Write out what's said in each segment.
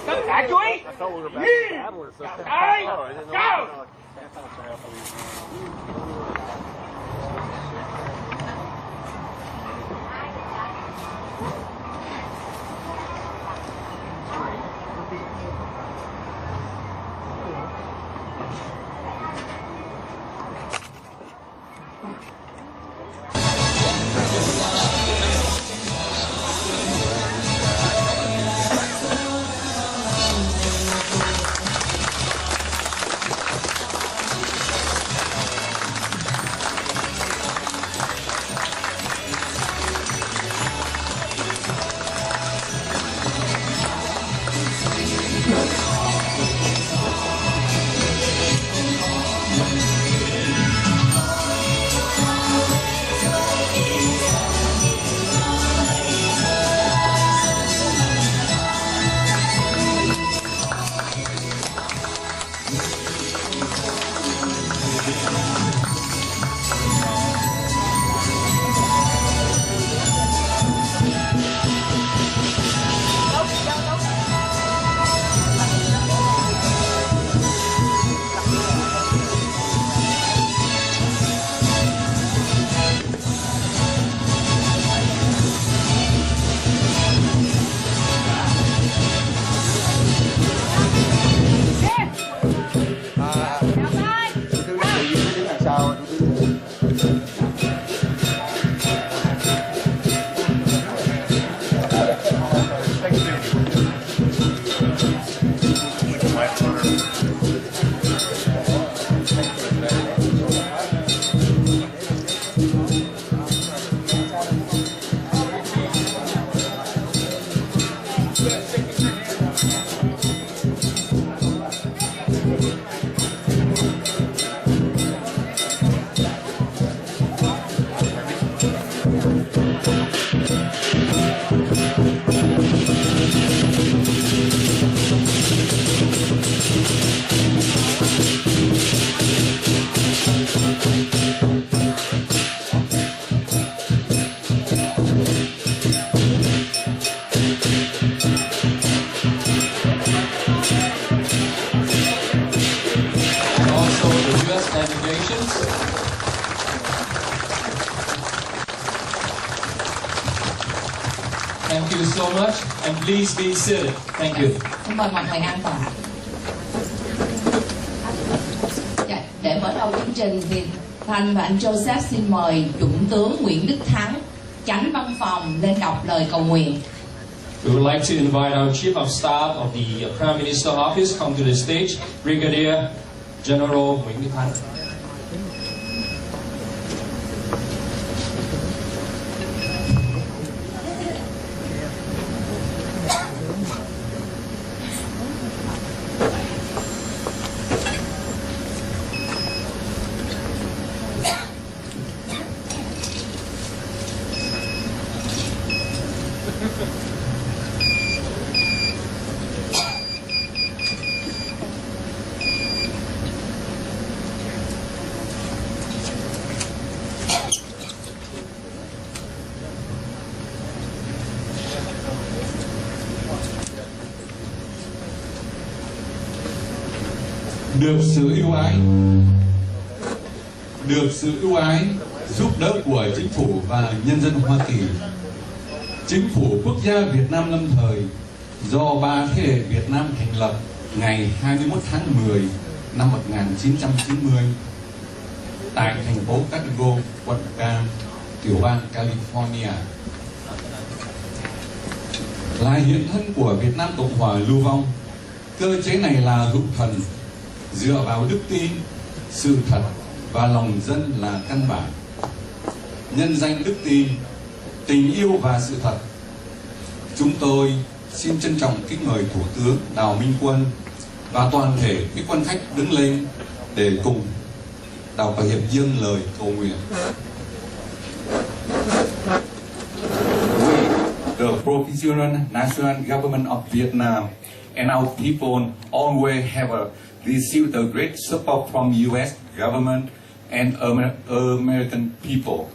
Tất cả chú ý. Chào. Thank you so much, and please be seated. Thank you. Xin mời mọi người an toàn. Để mở đầu chương trình thì Thành và anh Joseph xin mời Trung tướng Nguyễn Đức Thắng, Chánh Văn phòng lên đọc lời cầu nguyện. We would like to invite our Chief of Staff of the Prime Minister's Office come to the stage, Brigadier General Nguyễn Đức Thắng. Được sự ưu ái giúp đỡ của chính phủ và nhân dân Hoa Kỳ, chính phủ quốc gia Việt Nam lâm thời do 3 thế hệ Việt Nam thành lập ngày 21 tháng 10 năm 1990 tại thành phố Cadigo, quận Cam, tiểu bang California, là hiện thân của Việt Nam Cộng Hòa lưu vong. Cơ chế này là hữu thần dựa vào đức tin, sự thật và lòng dân là căn bản. Nhân danh đức tin, tình yêu và sự thật, chúng tôi xin trân trọng kính mời Thủ tướng Đào Minh Quân và toàn thể quý quan khách đứng lên để cùng đọc và hiệp dâng lời cầu nguyện. The Provisional National Government of Vietnam and our people always have received the great support from U.S. government and American people.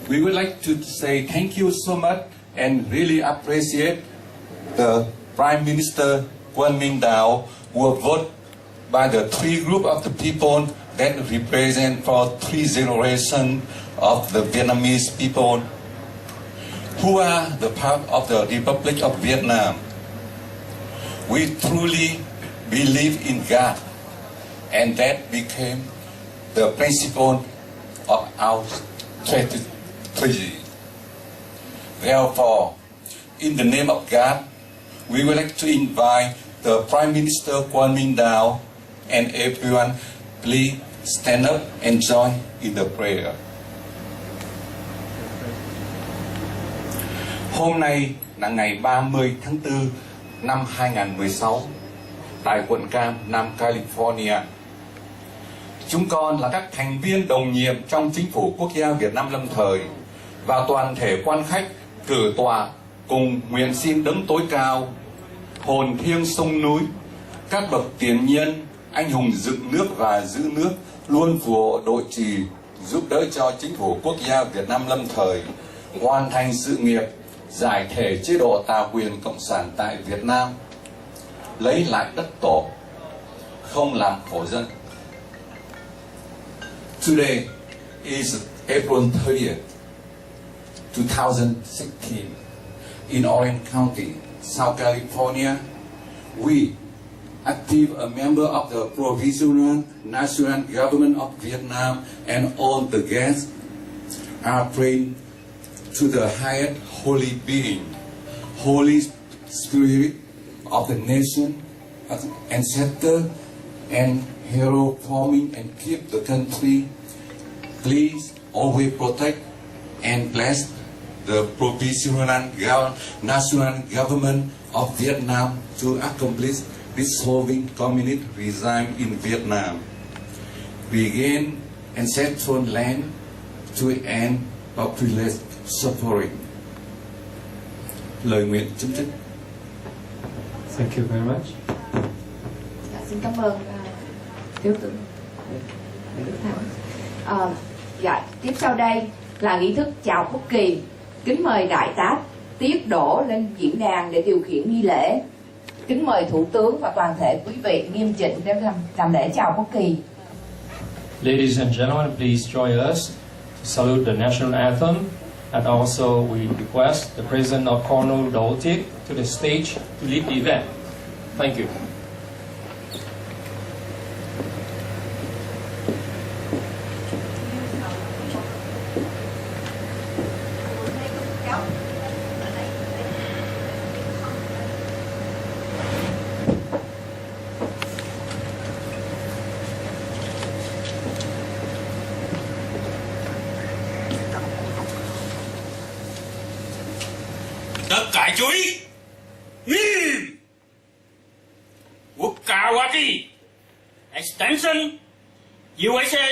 We would like to say thank you so much and really appreciate the Prime Minister Quang Minh Dao who voted by the three group of the people that represent for three generations of the Vietnamese people who are the part of the Republic of Vietnam. We truly believe in God, and that became the principle of our strategy. Therefore, in the name of God, we would like to invite the Prime Minister Quang Minh Dao and everyone, please stand up and join in the prayer. Hôm nay là ngày 30 tháng 4 năm 2016 tại quận Cam, Nam California. Chúng con là các thành viên đồng nhiệm trong Chính phủ Quốc gia Việt Nam lâm thời và toàn thể quan khách cử tọa cùng nguyện xin Đấng tối cao, hồn thiêng sông núi, các bậc tiền nhân, anh hùng dựng nước và giữ nước luôn phù hộ đội trì, giúp đỡ cho Chính phủ Quốc gia Việt Nam lâm thời hoàn thành sự nghiệp giải thể chế độ tà quyền cộng sản tại Việt Nam, lấy lại đất tổ, không làm khổ dân. Today is April 30th, 2016. In Orange County, South California, we, active a member of the Provisional National Government of Vietnam and all the guests, are praying to the highest holy being, Holy Spirit of the nation, ancestor and hero forming and keep the country. Please always protect and bless the Provisional National Government of Vietnam to accomplish dissolving communist regime in Vietnam, begin ancestral land to end populist suffering. Lời nguyện chấm dứt. Thank you very much. Xin cảm ơn thiếu tướng Đức Thắng. Tiếp sau đây là nghi thức chào quốc kỳ. Kính mời đại tá Tiết Đỗ lên diễn đàn để điều khiển nghi lễ. Kính mời thủ tướng và toàn thể quý vị nghiêm chỉnh để làm lễ chào quốc kỳ. Ladies and gentlemen, please join us to salute the national anthem, and also we request the President of Colonel Đỗ Tiết to the stage to lead the event. Thank you. Tất cả chú ý, nghiêm. Quốc ca Hoa Kỳ, Extension, USA,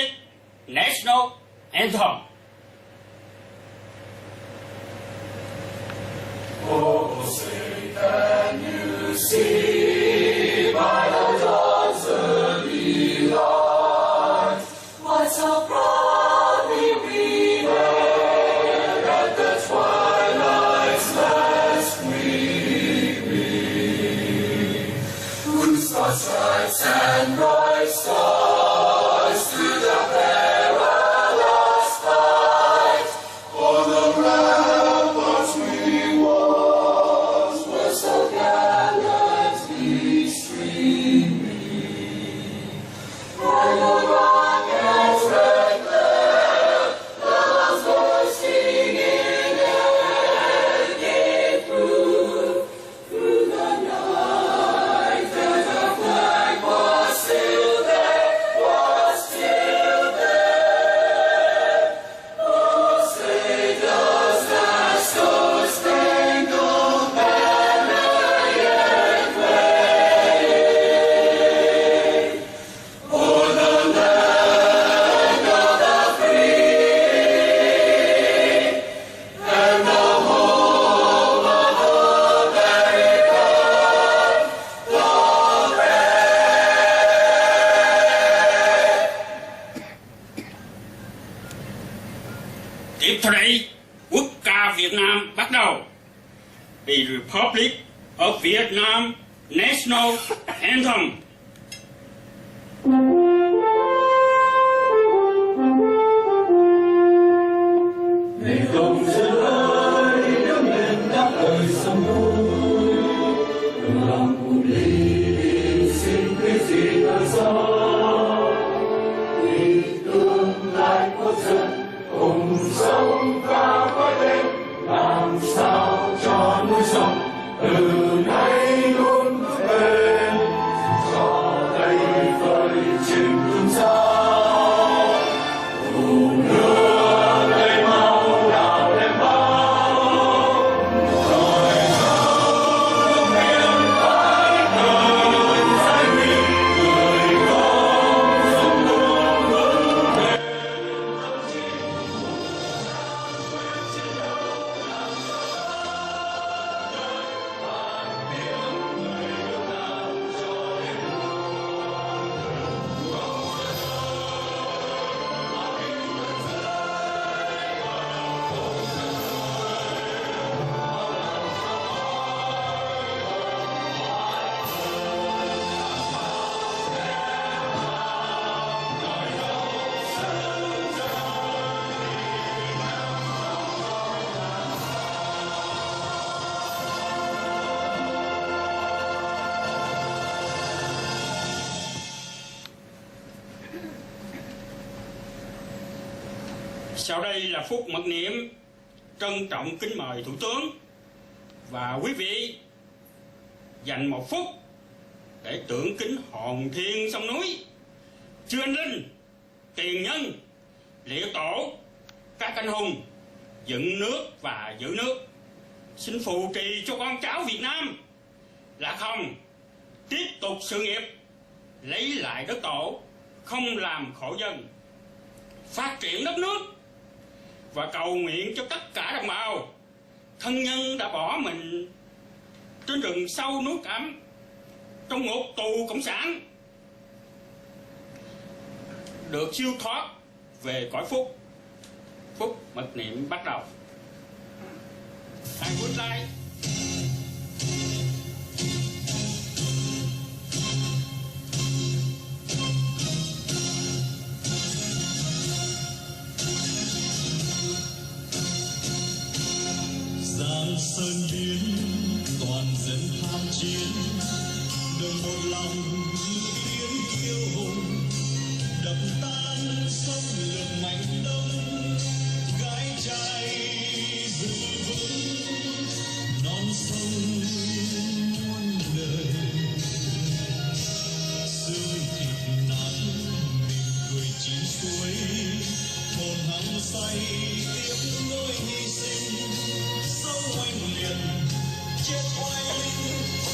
National Anthem. Oh, say can you see by the dawn's early light what so proudly we hailed at the twilight's last gleaming, whose stripes and bright stars through the perilous fight for the ramparts we walls were so gallantly streaming. While the rockets red glare, the guns bursting in air gave proof through the night that the flag was Tiếp theo đây, quốc ca Việt Nam bắt đầu. The Republic of Vietnam National Anthem. Này công dân ơi, đứng lên đáp lời sông núi, đồng lòng cùng đi xin cái gì đời sau, vì tương lai quốc dân cùng sống và khói lên, làm sao cho núi sông từ nay luôn vững bền, cho cây phơi trên tương giao. Sau đây là phút mặc niệm, trân trọng kính mời Thủ tướng và quý vị dành một phút để tưởng kính hồn thiên sông núi, chư anh linh, tiền nhân, liễu tổ, các anh hùng dựng nước và giữ nước. Xin phù trì cho con cháu Việt Nam là không tiếp tục sự nghiệp lấy lại đất tổ, không làm khổ dân, phát triển đất nước, và cầu nguyện cho tất cả đồng bào thân nhân đã bỏ mình trên rừng sâu núi Cẩm trong ngục tù cộng sản được siêu thoát về cõi phúc. Phút mặc niệm bắt đầu. I would like sơn biến toàn dân tham chiến, đừng một lòng tiếng kiêu hùng, đập tan sông lược ngành đông, gái trai giữ vững non sông muôn đời. Sương thịt nắng mỉm cười chín suối, hồn hăng say tiếp nối hy sinh. Oanh liệt chết oai linh,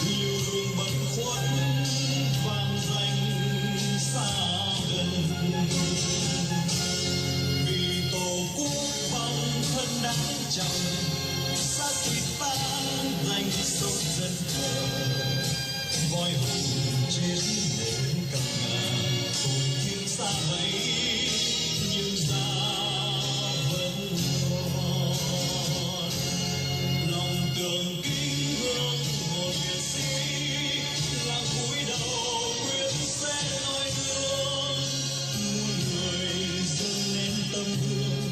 liều đường bần khuất vang danh xa gần. Vì tổ quốc bằng thân đáng trọng, xác thịt tan danh sống dân thờ. Voi hùng chết đến cầm ngà, hồn thiên xa bấy nhưng ra vẫn còn. Đường kính hương một liệt sĩ, làng cúi đầu quyết sẽ noi gương. Muôn người dâng lên tâm hương,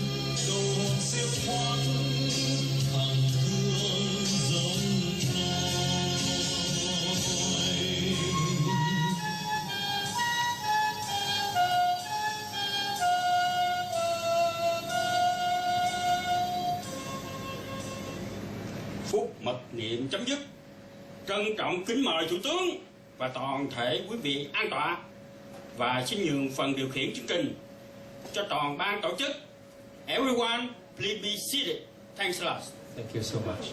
cầu hồn siêu thoát thẳng thương giống nôi. phút mặc niệm chấm dứt. Trân trọng kính mời Thủ tướng và toàn thể quý vị an tọa, và xin nhường phần điều khiển chương trình cho toàn ban tổ chức. Everyone, please be seated. Thanks a lot. Thank you so much.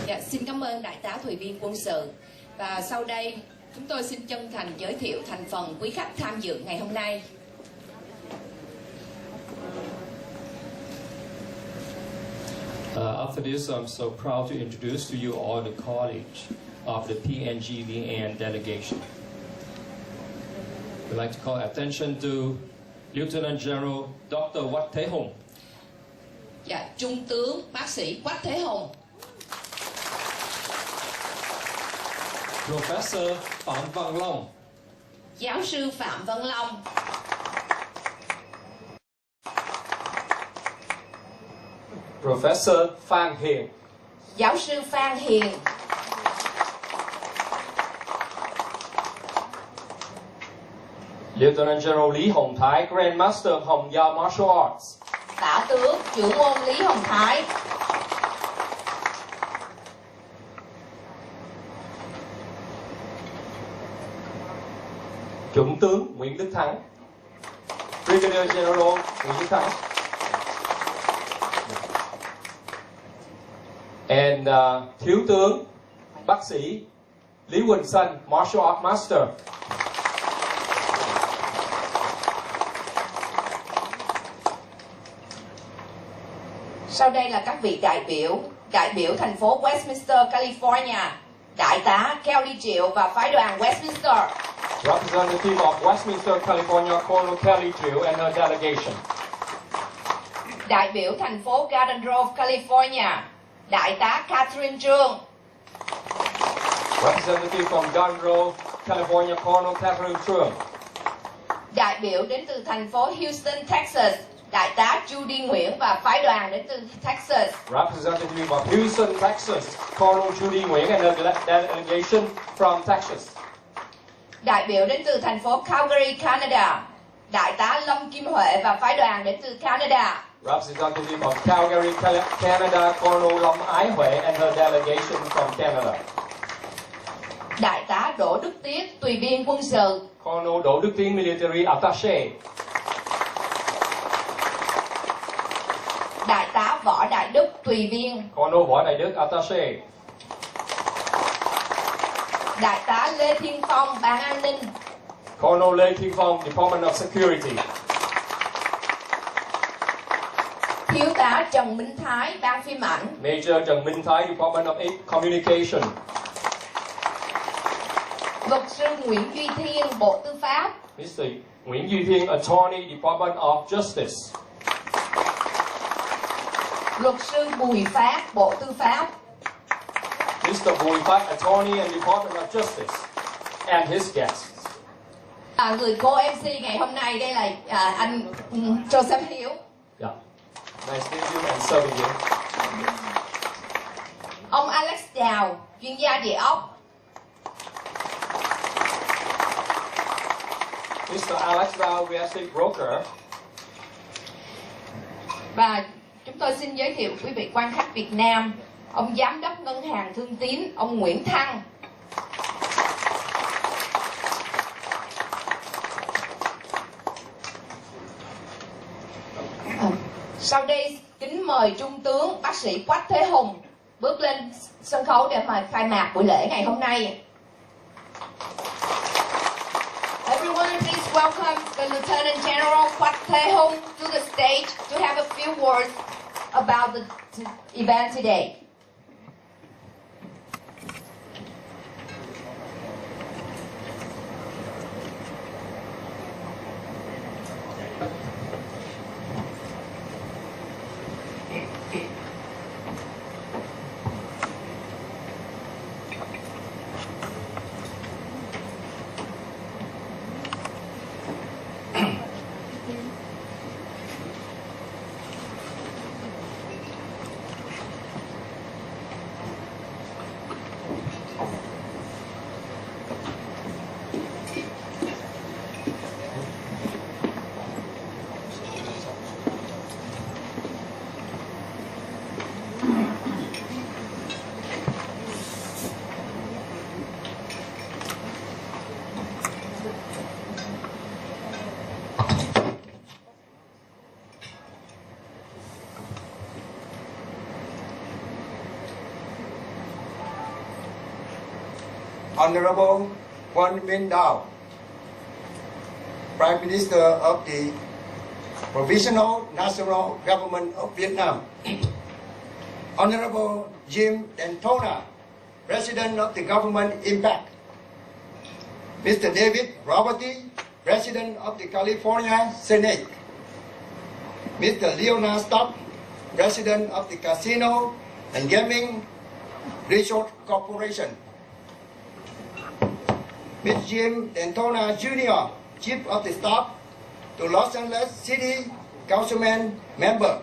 Dạ, xin cảm ơn Đại tá Thùy Viên quân sự. Và sau đây chúng tôi xin chân thành giới thiệu thành phần quý khách tham dự ngày hôm nay. After this, I'm so proud to introduce to you all the college of the PNG VN delegation. We'd like to call attention to Lieutenant General Dr. Quách Thế Hùng. Dạ, Trung tướng bác sĩ Quách Thế Hùng. Professor Phạm Văn Long. Giáo sư Phạm Văn Long. Professor Phan Hiền. Giáo sư Phan Hiền. Lieutenant General Lý Hồng Thái, Grandmaster Hồng Gia Martial Arts. Tả tướng trưởng môn Lý Hồng Thái. Chuẩn tướng Nguyễn Đức Thắng. Brigadier General Nguyễn Đức Thắng. And Thiếu tướng bác sĩ Lý Quỳnh Sanh, Martial Arts Master. Sau đây là các vị đại biểu thành phố Westminster, California, đại tá Kelly Triệu và phái đoàn Westminster. Representative of Westminster, California, Colonel Kelly Triều and her delegation. Đại biểu thành phố Garden Grove, California, đại tá Catherine Trương. Representative from Garden Grove, California, Colonel Catherine Trương. Đại biểu đến từ thành phố Houston, Texas, đại tá Judy Nguyễn và phái đoàn đến từ Texas. Representative of Houston, Texas, Colonel Judy Nguyễn and her delegation from Texas. Đại biểu đến từ thành phố Calgary, Canada, đại tá Lâm Kim Huệ và phái đoàn đến từ Canada. Representative of Calgary, Canada, Colonel Lâm Ái Huệ and her delegation from Canada. Đại tá Đỗ Đức Tiết, tùy viên quân sự. Colonel Đỗ Đức Tiến, military attaché. Đại tá Võ Đại Đức, tùy viên. Colonel Võ Đại Đức, attaché. Đại tá Lê Thiên Phong, ban an ninh. Colonel Lê Thiên Phong, Department of Security. Thiếu tá Trần Minh Thái, ban phim ảnh. Major Trần Minh Thái, Department of Communication. Luật sư Nguyễn Duy Thiên, Bộ Tư pháp. Mr. Nguyễn Duy Thiên, Attorney, Department of Justice. Luật sư Bùi Phát, Bộ Tư pháp. Mr. Bùi Phát, Attorney and Department of Justice, and his guests. Người cô MC ngày hôm nay đây là anh Joseph Hiếu. Yeah. Nice to meet you and serving you. Ông Alex Chào, chuyên gia địa ốc. Mr. Alex Dow, real estate broker. Và chúng tôi xin giới thiệu quý vị quan khách Việt Nam, ông Giám đốc Ngân hàng Thương Tín, ông Nguyễn Thăng. Sau đây kính mời Trung tướng bác sĩ Quách Thế Hùng bước lên sân khấu để mà khai mạc buổi lễ ngày hôm nay. Everyone, please welcome the Lieutenant General Quách Thế Hùng to the stage to have a few words about the event today. Honorable Quan Minh Dao, Prime Minister of the Provisional National Government of Vietnam, Honorable Jim Dentona, President of the Government Impact, Mr. David Roberty, President of the California Senate. Mr. Leonard Stock, President of the Casino and Gaming Resort Corporation. Mr. Jim Dentona Jr., Chief of the Staff to Los Angeles City Councilman Member.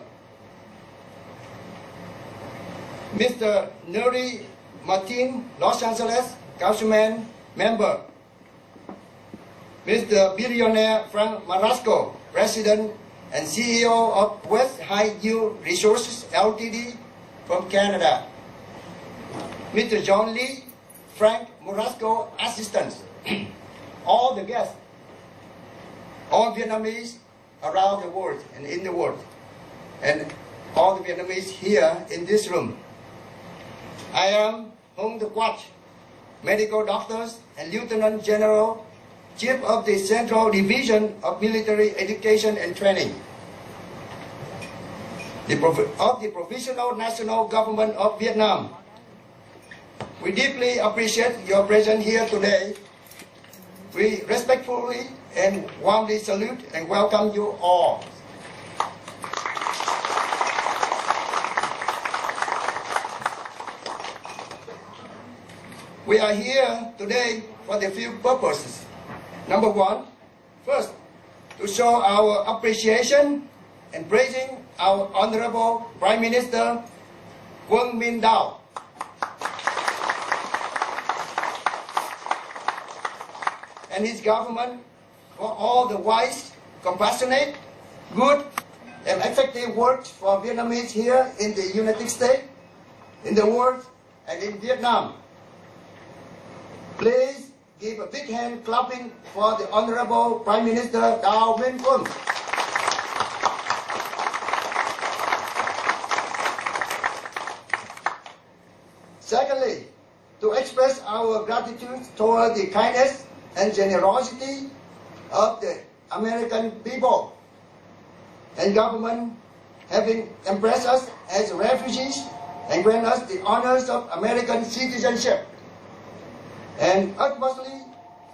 Mr. Nuri Martin, Los Angeles Councilman Member. Mr. Billionaire Frank Marasco, President and CEO of West High Yield Resources Ltd. from Canada. Mr. John Lee, Frank Marasco, Assistants. All the guests, all Vietnamese around the world and in the world, and all the Vietnamese here in this room. I am Hung The Quach, medical doctors and Lieutenant General, Chief of the Central Division of Military Education and Training of the Provisional National Government of Vietnam. We deeply appreciate your presence here today. We respectfully and warmly salute and welcome you all. We are here today for the few purposes. Number one, first, to show our appreciation and praising our Honorable Prime Minister Quang Minh Dao. And his government for all the wise, compassionate, good, and effective works for Vietnamese here in the United States, in the world, and in Vietnam. Please give a big hand clapping for the Honorable Prime Minister Đào Minh Quân. Secondly, to express our gratitude toward the kindness and generosity of the American people and government, having embraced us as refugees and grant us the honors of American citizenship, and ultimately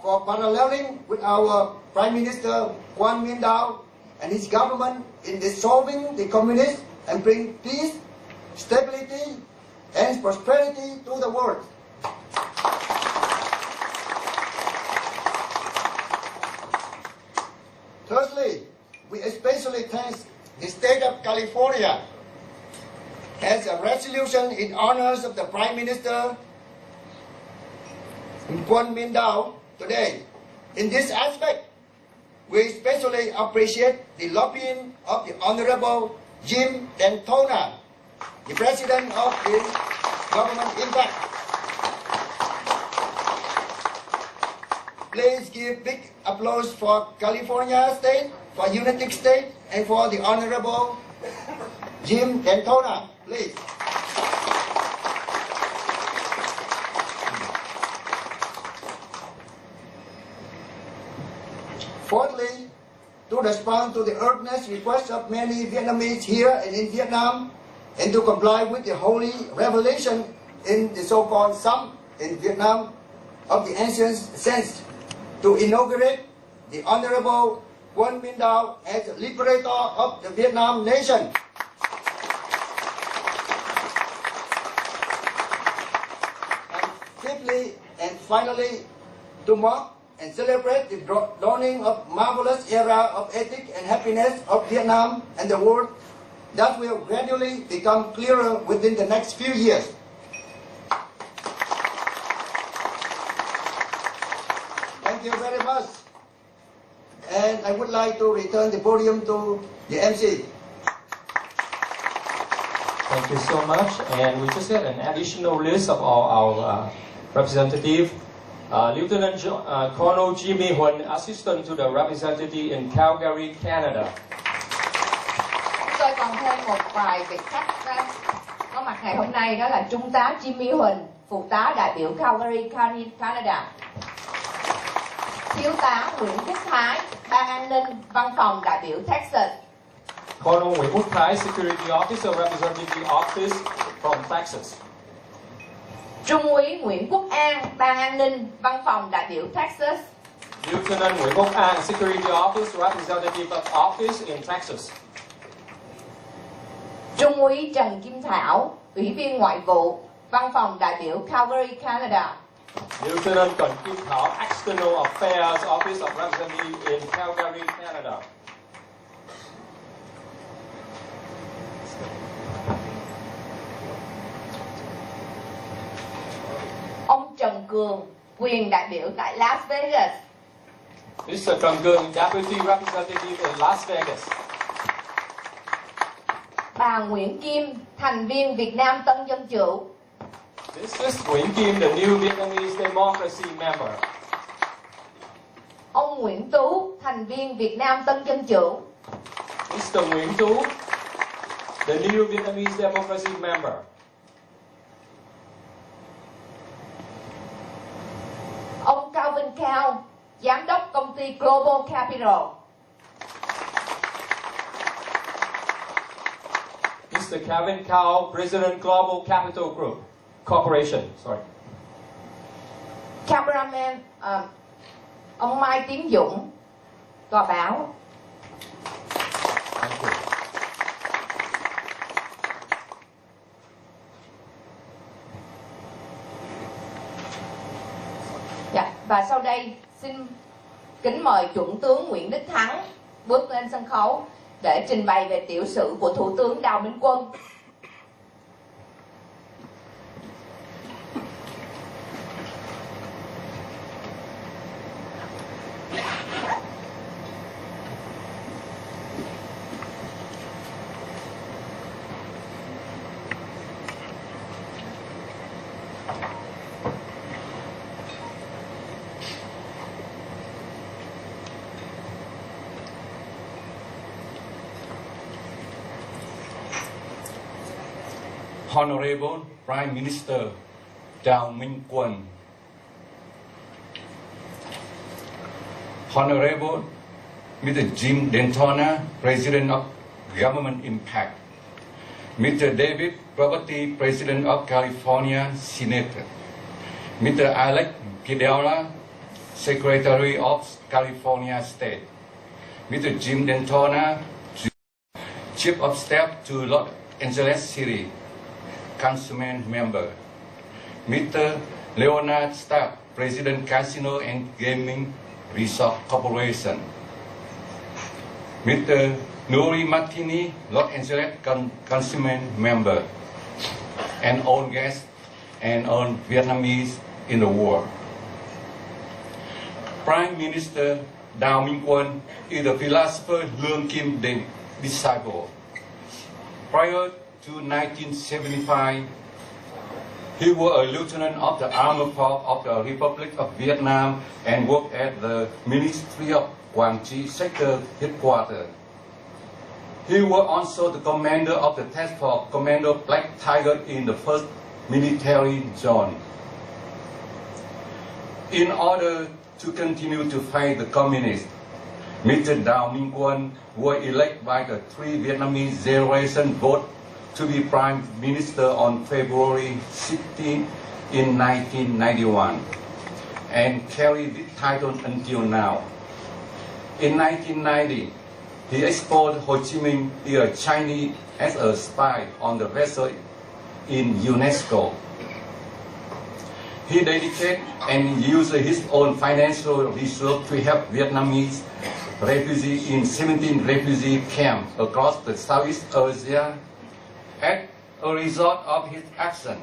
for paralleling with our Prime Minister Quang Minh Dao and his government in dissolving the communists and bring peace, stability, and prosperity to the world. Thirdly, we especially thank the state of California as a resolution in honors of the Prime Minister Quang Minh Dao today. In this aspect, we especially appreciate the lobbying of the Honorable Jim Dentona, the President of the Government Impact. Please give big applause for California State, for United States, and for the Honorable Jim Dentona, please. Fourthly, to respond to the earnest request of many Vietnamese here and in Vietnam, and to comply with the holy revelation in the so-called Sum in Vietnam of the ancient saints, to inaugurate the Honorable Quang Minh Dao as liberator of the Vietnam nation. And fifthly and finally, to mark and celebrate the dawning of marvelous era of ethics and happiness of Vietnam and the world that will gradually become clearer within the next few years. Thank you very much. And I would like to return the podium to the MC. Thank you so much. And we just had an additional list of all our representatives. Lieutenant Colonel Jimmy Huân, Assistant to the Representative in Calgary, Canada. Tôi còn thêm một vài vị khách có mặt ngày hôm nay, đó là Trung tá Jimmy Huân, Phụ tá đại biểu Calgary, Canada. Thiếu tá Nguyễn Quốc Thái, Ban An ninh, Văn phòng đại biểu Texas. Colonel Nguyễn Quốc Thái, Security Officer, Representative Office from Texas. Trung úy Nguyễn Quốc An, Ban An ninh, Văn phòng đại biểu Texas. Lieutenant Nguyễn Quốc An, Security Office, Representative of Office in Texas. Trung úy Trần Kim Thảo, Ủy viên Ngoại vụ, Văn phòng đại biểu Calgary, Canada. Lieutenant Trần Kim Thảo, External Affairs Office of Representative in Calgary, Canada. Ông Trần Cường, quyền đại biểu tại Las Vegas. Mr. Trần Cường, Deputy Representative in Las Vegas. Bà Nguyễn Kim, thành viên Việt Nam Tân Dân Chủ. Mrs. Nguyễn Kim, the new Vietnamese Democracy member. Ông Nguyễn Tú, thành viên Việt Nam Tân Dân Chủ. Mr. Nguyễn Tú, the new Vietnamese Democracy member. Ông Calvin Cao, giám đốc công ty Global Capital. Mr. Kevin Cao, President Global Capital Group Corporation. Sorry. Cameraman, ông Mai Tiến Dũng, tòa báo. Thank you. Dạ, và sau đây xin kính mời Chuẩn tướng Nguyễn Đức Thắng bước lên sân khấu để trình bày về tiểu sử của Thủ tướng Đào Minh Quân. Honorable Prime Minister Chào Minh Quân, Honorable Mr. Jim Dentona, President of Government Impact, Mr. David Property, President of California Senate, Mr. Alex Kidela, Secretary of California State, Mr. Jim Dentona, Chief of Staff to Los Angeles City Councilman member, Mr. Leonard Stapp, President Casino and Gaming Resort Corporation, Mr. Nuri Martini, Los Angeles Councilman member, and all guests and all Vietnamese in the world. Prime Minister Đào Minh Quân is the philosopher Lương Kim disciple. Prior to 1975, he was a lieutenant of the Armed Forces of the Republic of Vietnam and worked at the Ministry of Quảng Trị Sector Headquarters. He was also the commander of the Task Force Commando Black Tiger in the 1st Military Zone. In order to continue to fight the communists, Mr. Đào Minh Quân was elected by the 3 Vietnamese generation vote to be Prime Minister on February 16 in 1991 and carried the title until now. In 1990, he exposed Ho Chi Minh to a Chinese as a spy on the vessel in UNESCO. He dedicated and used his own financial resources to help Vietnamese refugees in 17 refugee camps across the Southeast Asia. As a result of his action,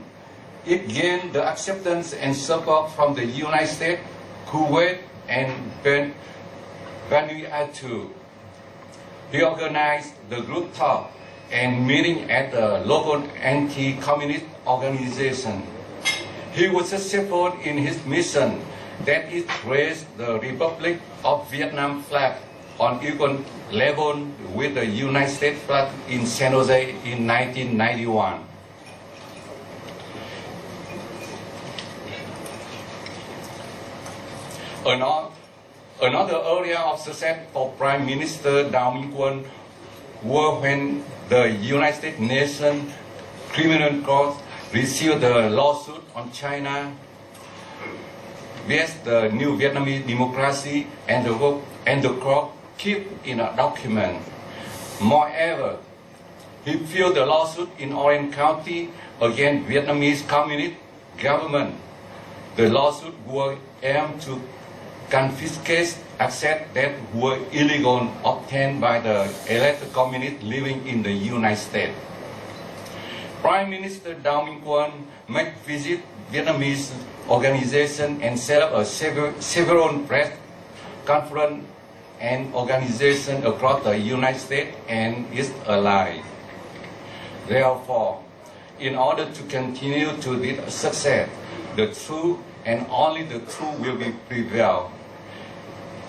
it gained the acceptance and support from the United States, Kuwait, and Vanuatu. He organized the group talk and meeting at the local anti-communist organization. He was successful in his mission, that is, raised the Republic of Vietnam flag on equal level with the United States flag in San Jose in 1991. Another area of success for Prime Minister Đào Minh Quân was when the United States Nation Criminal Court received the lawsuit on China with the new Vietnamese democracy and the court keep in a document. Moreover, he filed the lawsuit in Orange County against Vietnamese Communist government. The lawsuit was aimed to confiscate assets that were illegally obtained by the elected communists living in the United States. Prime Minister Đào Minh Quân made visit Vietnamese organizations and set up several press conferences and organizations across the United States and its allies. Therefore, in order to continue to this success, the truth and only the truth will be prevailed.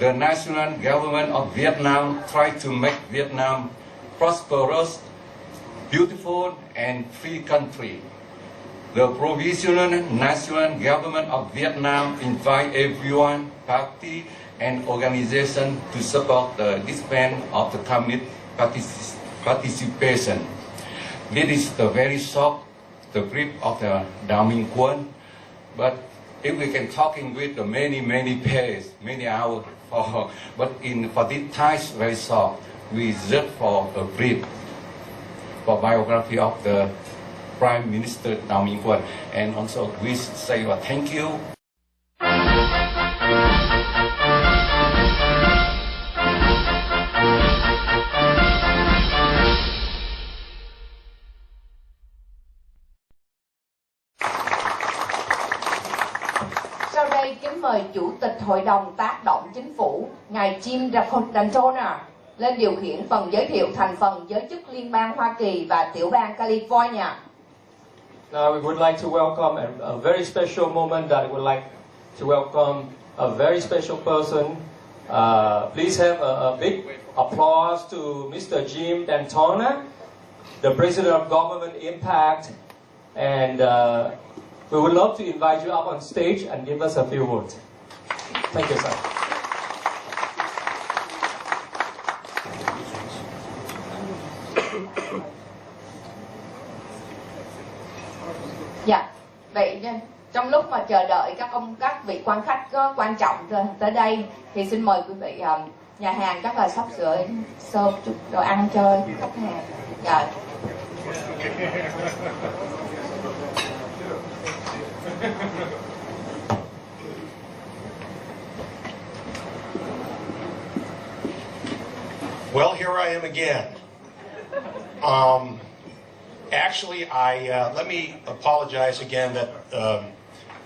The national government of Vietnam tried to make Vietnam prosperous, beautiful and free country. The Provisional National Government of Vietnam invite everyone, party and organization to support the disband of the communist participation. This is the very short, the brief of the Đào Minh Quân, but if we can talking with the many pages, many hours, but for this time very short, we just for a brief for biography of the Prime Minister Đào Minh Quân, and also we say thank you. Sau đây kính mời Chủ tịch Hội đồng Tác động Chính phủ, ngài Jim Dantona lên điều khiển phần giới thiệu thành phần giới chức Liên bang Hoa Kỳ và tiểu bang California. Now we would like to welcome a very special moment that we would like to welcome a very special person. Please have a big applause to Mr. Jim Dantona, the President of Government Impact, and we would love to invite you up on stage and give us a few words. Thank you, sir. Dạ, vậy trong lúc mà chờ đợi các vị quan khách có quan trọng tới đây thì xin mời quý vị, nhà hàng chắc là sắp sửa serve chút đồ ăn cho khách hàng. Dạ. Well, here I am again. Actually, let me apologize again that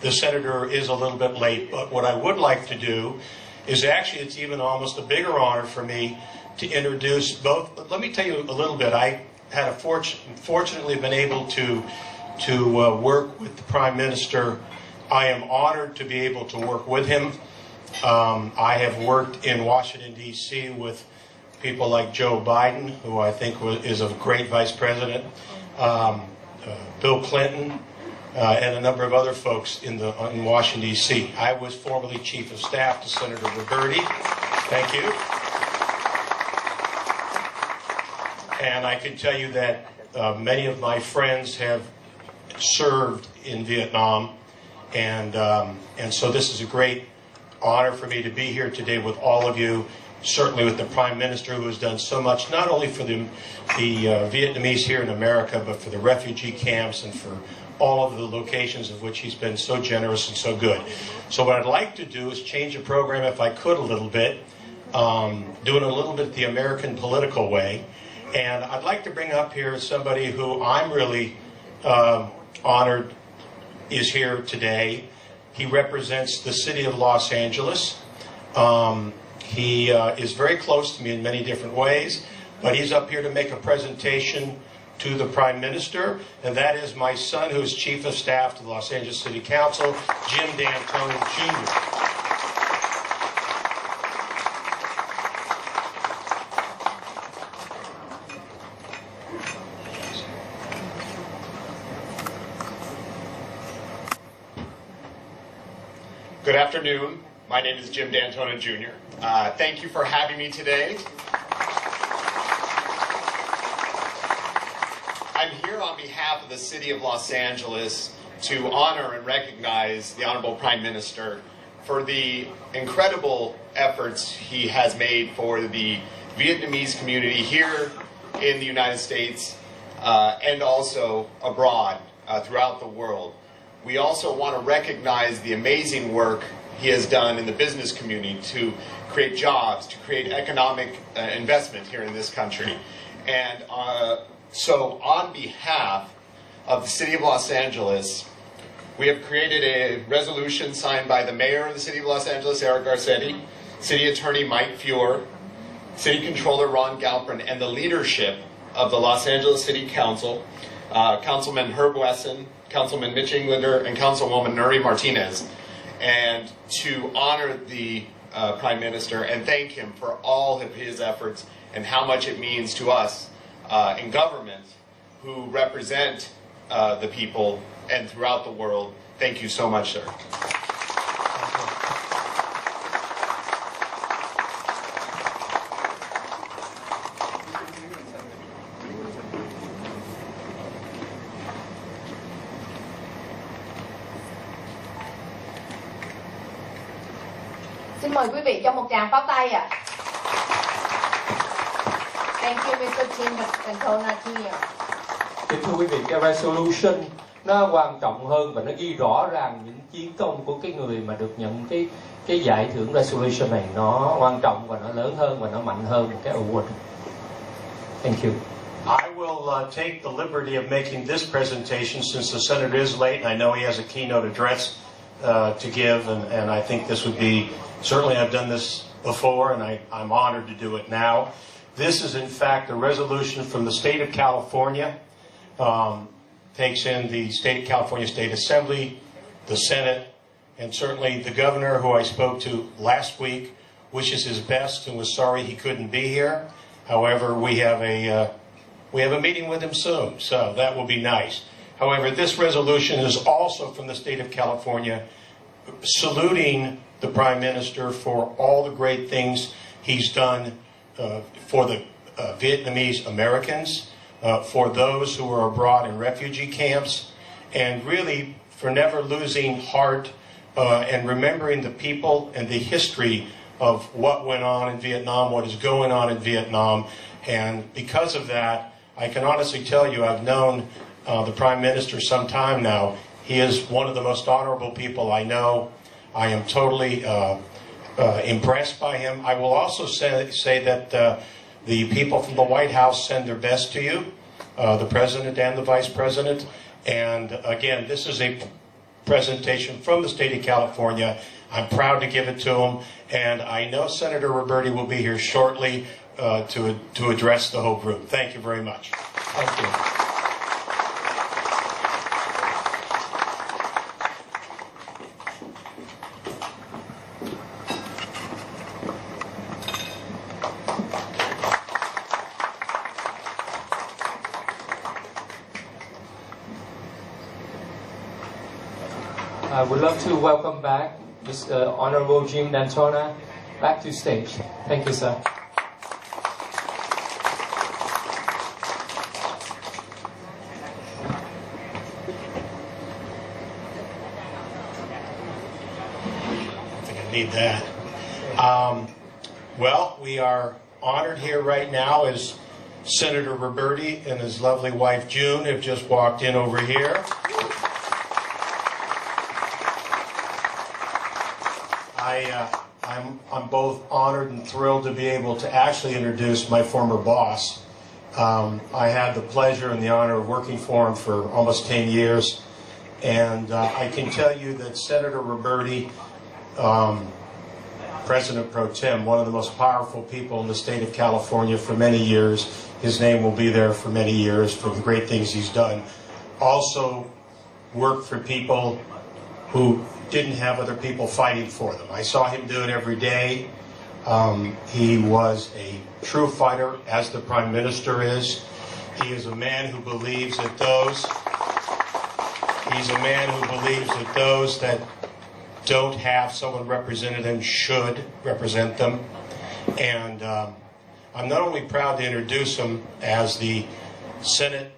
the senator is a little bit late, but what I would like to do is actually, it's even almost a bigger honor for me to introduce both. Let me tell you a little bit. I had fortunately been able to work with the Prime Minister. I am honored to be able to work with him. I have worked in Washington, D.C. with people like Joe Biden, who I think is a great vice president, Bill Clinton, and a number of other folks in Washington, D.C. I was formerly Chief of Staff to Senator Roberti. Thank you. And I can tell you that many of my friends have served in Vietnam, and so this is a great honor for me to be here today with all of you, certainly with the Prime Minister, who has done so much, not only for the Vietnamese here in America, but for the refugee camps and for all of the locations of which he's been so generous and so good. So what I'd like to do is change the program, if I could, a little bit, doing a little bit the American political way. And I'd like to bring up here somebody who I'm really honored is here today. He represents the city of Los Angeles. He is very close to me in many different ways, but he's up here to make a presentation to the Prime Minister, and that is my son, who is Chief of Staff to the Los Angeles City Council, Jim Dantona, Jr. Good afternoon. My name is Jim Dantona, Jr. Thank you for having me today. I'm here on behalf of the City of Los Angeles to honor and recognize the Honorable Prime Minister for the incredible efforts he has made for the Vietnamese community here in the United States and also abroad throughout the world. We also want to recognize the amazing work he has done in the business community to create jobs, to create economic investment here in this country. And so on behalf of the City of Los Angeles, we have created a resolution signed by the Mayor of the City of Los Angeles, Eric Garcetti, City Attorney Mike Feuer, City Controller Ron Galprin, and the leadership of the Los Angeles City Council, Councilman Herb Wesson, Councilman Mitch Englander, and Councilwoman Nuri Martinez, and to honor the Prime Minister and thank him for all of his efforts and how much it means to us in government who represent the people and throughout the world. Thank you so much, sir. Xin mời quý vị cho một tràng pháo tay ạ. Thank you, Mr. Jim Dantona Jr. Kính thưa quý vị, cái resolution nó quan trọng hơn và nó ghi rõ ràng những chiến công của cái người mà được nhận cái giải thưởng resolution này, nó quan trọng và nó lớn hơn và nó mạnh hơn một cái award. Thank you. I will take the liberty of making this presentation since the senator is late and I know he has a keynote address to give, and I think this would be, certainly I've done this before and I'm honored to do it now. This is in fact a resolution from the state of California, takes in the California State Assembly, the Senate, and certainly the governor who I spoke to last week wishes his best and was sorry he couldn't be here. However, we have a meeting with him soon, so that will be nice. However, this resolution is also from the state of California, saluting the Prime Minister for all the great things he's done for the Vietnamese Americans, for those who are abroad in refugee camps, and really for never losing heart and remembering the people and the history of what went on in Vietnam, what is going on in Vietnam. And because of that, I can honestly tell you I've known the Prime Minister some time now. He is one of the most honorable people I know. I am totally impressed by him. I will also say that the people from the White House send their best to you, the President and the Vice President. And again, this is a presentation from the state of California. I'm proud to give it to him. And I know Senator Roberti will be here shortly to address the whole group. Thank you very much. Thank you. I would love to welcome back Mr. Honorable Jim Dantona back to stage. Thank you, sir. I think I need that. Well, we are honored here right now as Senator Roberti and his lovely wife June have just walked in over here. I'm both honored and thrilled to be able to actually introduce my former boss. I had the pleasure and the honor of working for him for almost 10 years. And I can tell you that Senator Roberti, President Pro Tem, one of the most powerful people in the state of California for many years. His name will be there for many years for the great things he's done. Also worked for people who didn't have other people fighting for them. I saw him do it every day. He was a true fighter, as the Prime Minister is. He is a man who believes that those that don't have someone representing them should represent them. And I'm not only proud to introduce him as the Senate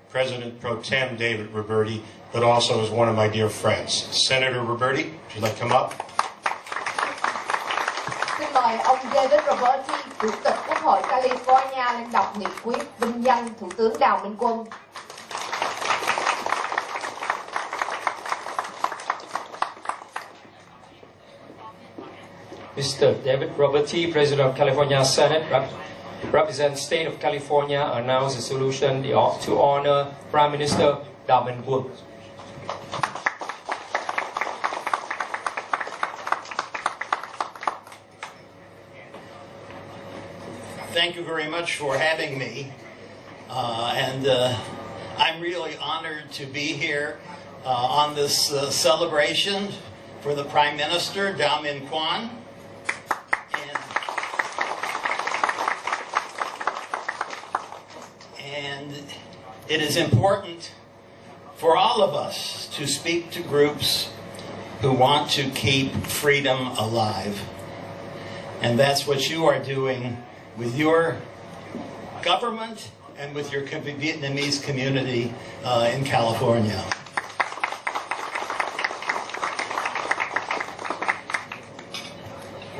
President Pro Tem David Roberti, but also as one of my dear friends. Senator Roberti, would you like to come up? mời ông David Roberti, Chủ tịch Quốc hội California lên đọc nghị quyết vinh danh Thủ tướng Đào Minh Quân. Mr. David Roberti, President of California Senate, represents State of California, announce a resolution to honor Prime Minister Đào Minh Quân. Thank you very much for having me, I'm really honored to be here on this celebration for the Prime Minister, Đào Minh Quân. And it is important for all of us to speak to groups who want to keep freedom alive. And that's what you are doing with your government and with your Vietnamese community in California.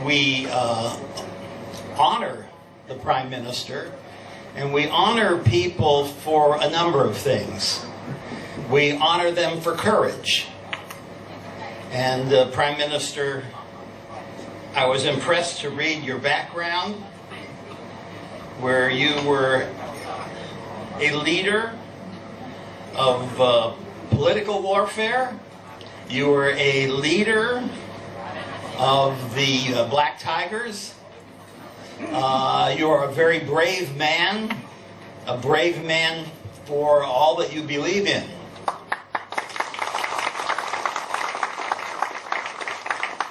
We honor the Prime Minister, and we honor people for a number of things. We honor them for courage. And Prime Minister, I was impressed to read your background, where you were a leader of political warfare. You were a leader of the Black Tigers. You are a very brave man for all that you believe in.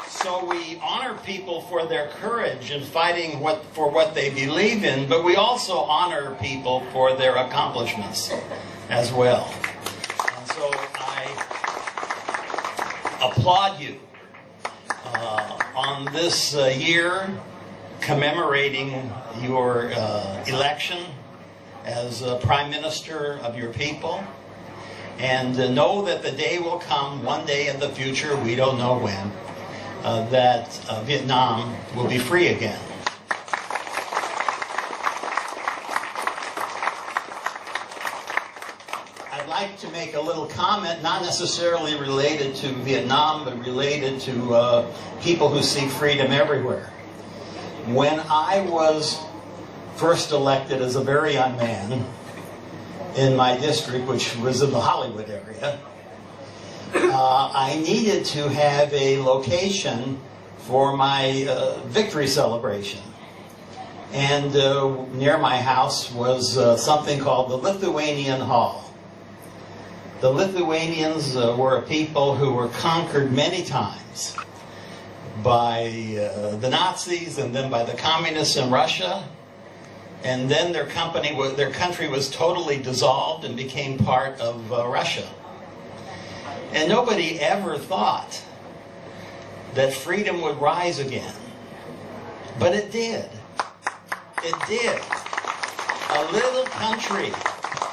So we honor people for their courage in fighting for what they believe in, but we also honor people for their accomplishments as well. And so I applaud you on this year commemorating your election as Prime Minister of your people. And know that the day will come, one day in the future, we don't know when, that Vietnam will be free again. I'd like to make a little comment, not necessarily related to Vietnam, but related to people who seek freedom everywhere. When I was first elected as a very young man in my district, which was in the Hollywood area, I needed to have a location for my victory celebration. And near my house was something called the Lithuanian Hall. The Lithuanians were a people who were conquered many times by the Nazis and then by the communists in Russia. And then their country was totally dissolved and became part of Russia. And nobody ever thought that freedom would rise again. But it did. It did. A little country,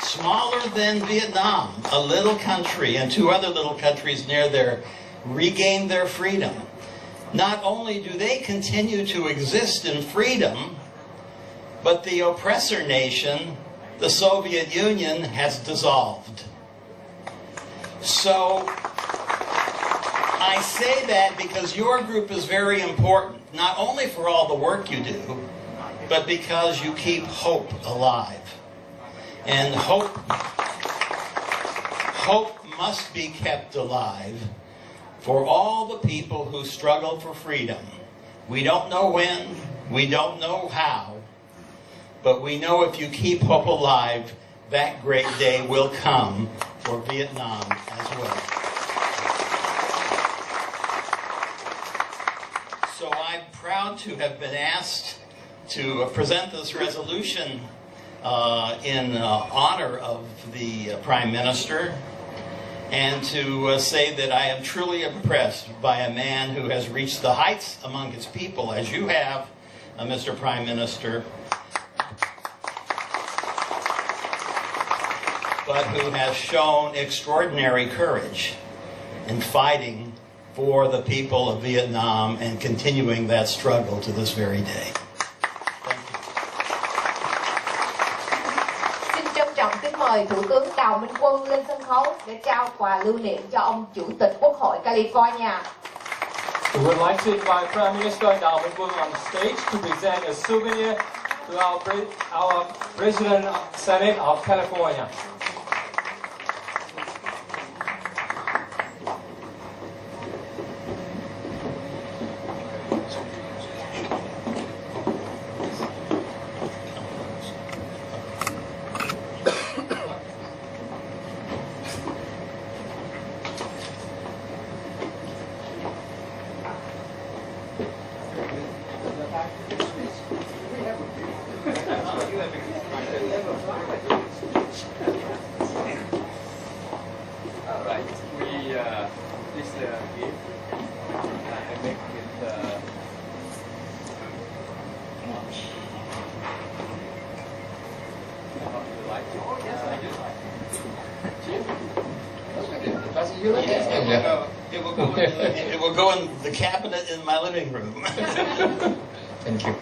smaller than Vietnam, a little country, and two other little countries near there regained their freedom. Not only do they continue to exist in freedom, but the oppressor nation, the Soviet Union, has dissolved. So I say that because your group is very important, not only for all the work you do, but because you keep hope alive. And hope must be kept alive for all the people who struggle for freedom. We don't know when, we don't know how, but we know if you keep hope alive, that great day will come for Vietnam as well. So I'm proud to have been asked to present this resolution in honor of the Prime Minister, and to say that I am truly impressed by a man who has reached the heights among his people, as you have, Mr. Prime Minister, but who has shown extraordinary courage in fighting for the people of Vietnam and continuing that struggle to this very day. Xin trân trọng kính mời Thủ tướng Đào Minh Quân lên sân khấu để trao quà lưu niệm cho ông Chủ tịch Quốc hội California. We would like to invite Prime Minister Đào Minh Quân on stage to present a souvenir to our President Senate of California. It will go in the cabinet in my living room. Thank you.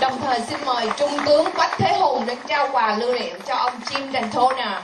Đồng thời xin mời Trung tướng Quách Thế Hùng đến trao quà lưu niệm cho ông Jim Daytona.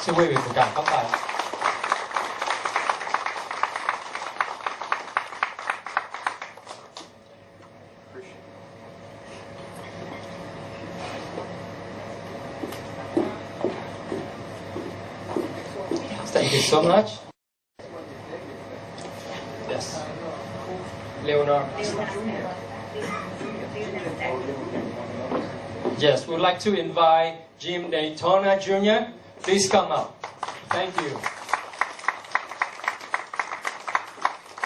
Xin quý vị cùng cảm các bạn. Thank you so much. Yes. Leonard. Yes, we'd like to invite Jim Daytona Jr. Please come up. Thank you.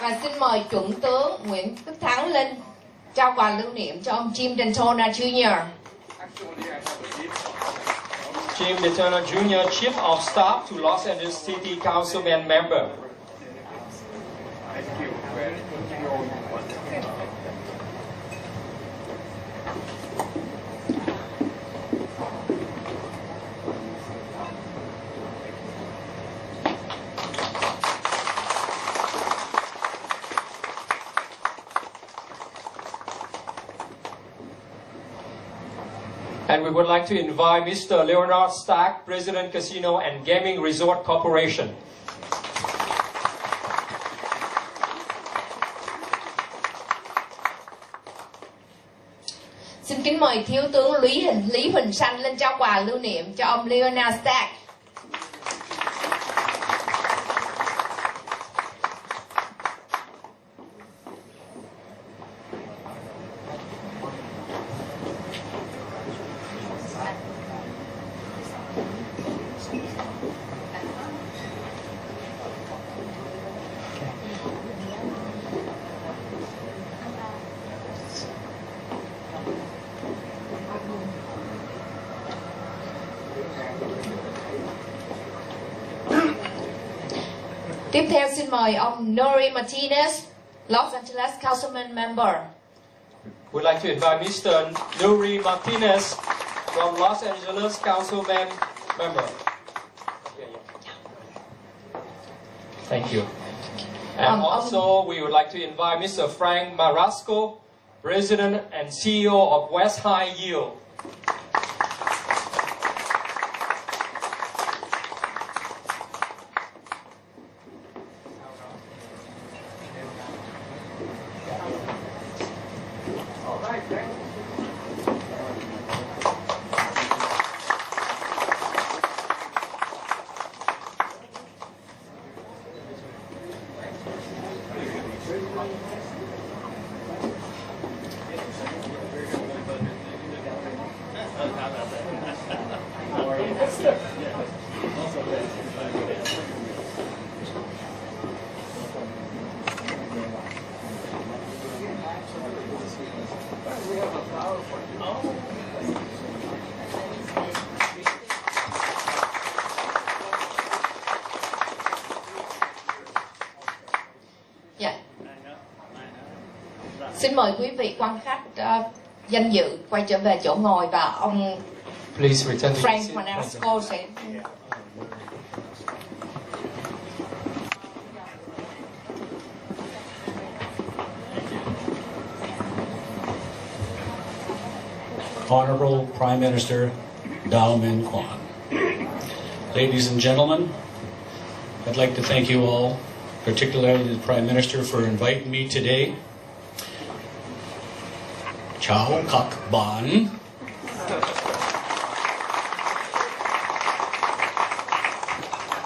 Và xin mời Chuẩn tướng Nguyễn Đức Thắng lên trao quà lưu niệm cho ông Jim Daytona Jr. Jim Daytona Jr., Chief of Staff to Los Angeles City Councilman member. And we would like to invite Mr. Leonard Stack, President Casino and Gaming Resort Corporation. Xin kính mời Thiếu tướng Lý Huỳnh Sanh lên trao quà lưu niệm cho ông Leonard Stack. Tiếp theo xin mời ông Nori Martinez, Los Angeles Councilman member. We'd like to invite Mr. Nuri Martinez from Los Angeles Councilman member. Thank you. And also we would like to invite Mr. Frank Marasco, President and CEO of West High Yield. Xin mời quý vị quan khách danh dự quay trở về chỗ ngồi và ông Please return to Frank your seat. Manasco sẽ Honorable Prime Minister Chào Mừng. Ladies and gentlemen, I'd like to thank you all, particularly the Prime Minister, for inviting me today. Chào các bạn.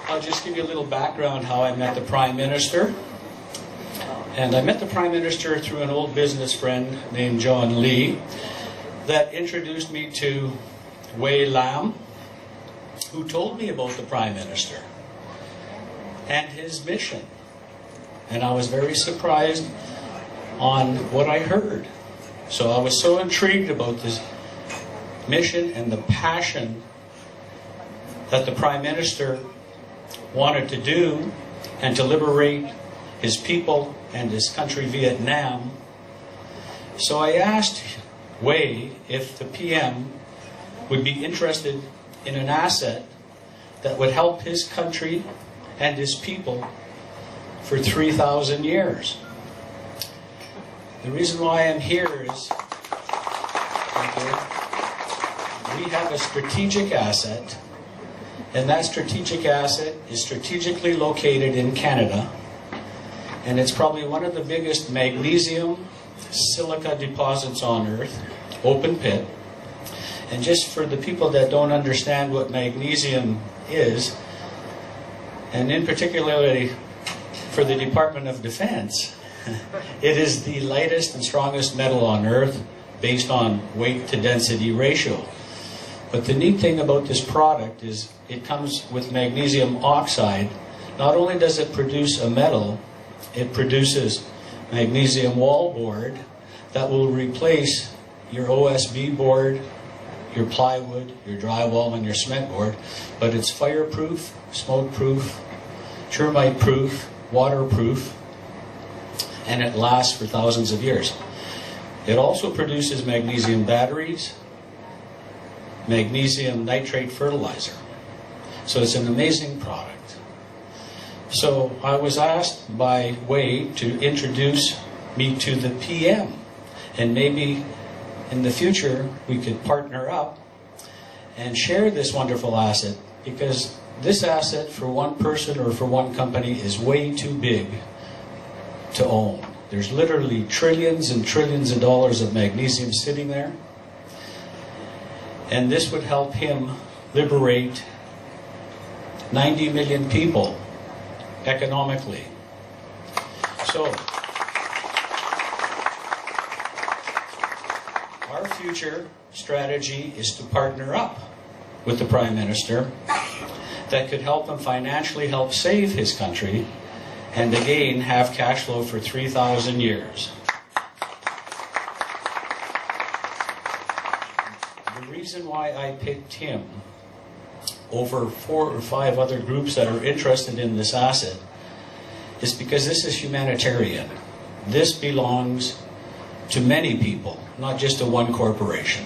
I'll just give you a little background how I met the Prime Minister. And I met the Prime Minister through an old business friend named John Lee that introduced me to Wei Lam, who told me about the Prime Minister and his mission. And I was very surprised on what I heard. So I was so intrigued about this mission and the passion that the Prime Minister wanted to do and to liberate his people and his country, Vietnam. So I asked Wei if the PM would be interested in an asset that would help his country and his people for 3,000 years. The reason why I'm here is we have a strategic asset, and that strategic asset is strategically located in Canada, and it's probably one of the biggest magnesium silica deposits on Earth, open pit. And just for the people that don't understand what magnesium is, and in particularly for the Department of Defense, it is the lightest and strongest metal on Earth based on weight to density ratio. But the neat thing about this product is it comes with magnesium oxide. Not only does it produce a metal, it produces magnesium wallboard that will replace your OSB board, your plywood, your drywall, and your cement board. But it's fireproof, smoke-proof, termite-proof, waterproof, and it lasts for thousands of years. It also produces magnesium batteries, magnesium nitrate fertilizer. So it's an amazing product. So I was asked by Wei to introduce me to the PM, and maybe in the future we could partner up and share this wonderful asset, because this asset for one person or for one company is way too big to own. There's literally trillions and trillions of dollars of magnesium sitting there, and this would help him liberate 90 million people economically. So our future strategy is to partner up with the Prime Minister that could help him financially help save his country and again have cash flow for 3,000 years. The reason why I picked him over 4 or 5 other groups that are interested in this asset is because this is humanitarian. This belongs to many people, not just to one corporation.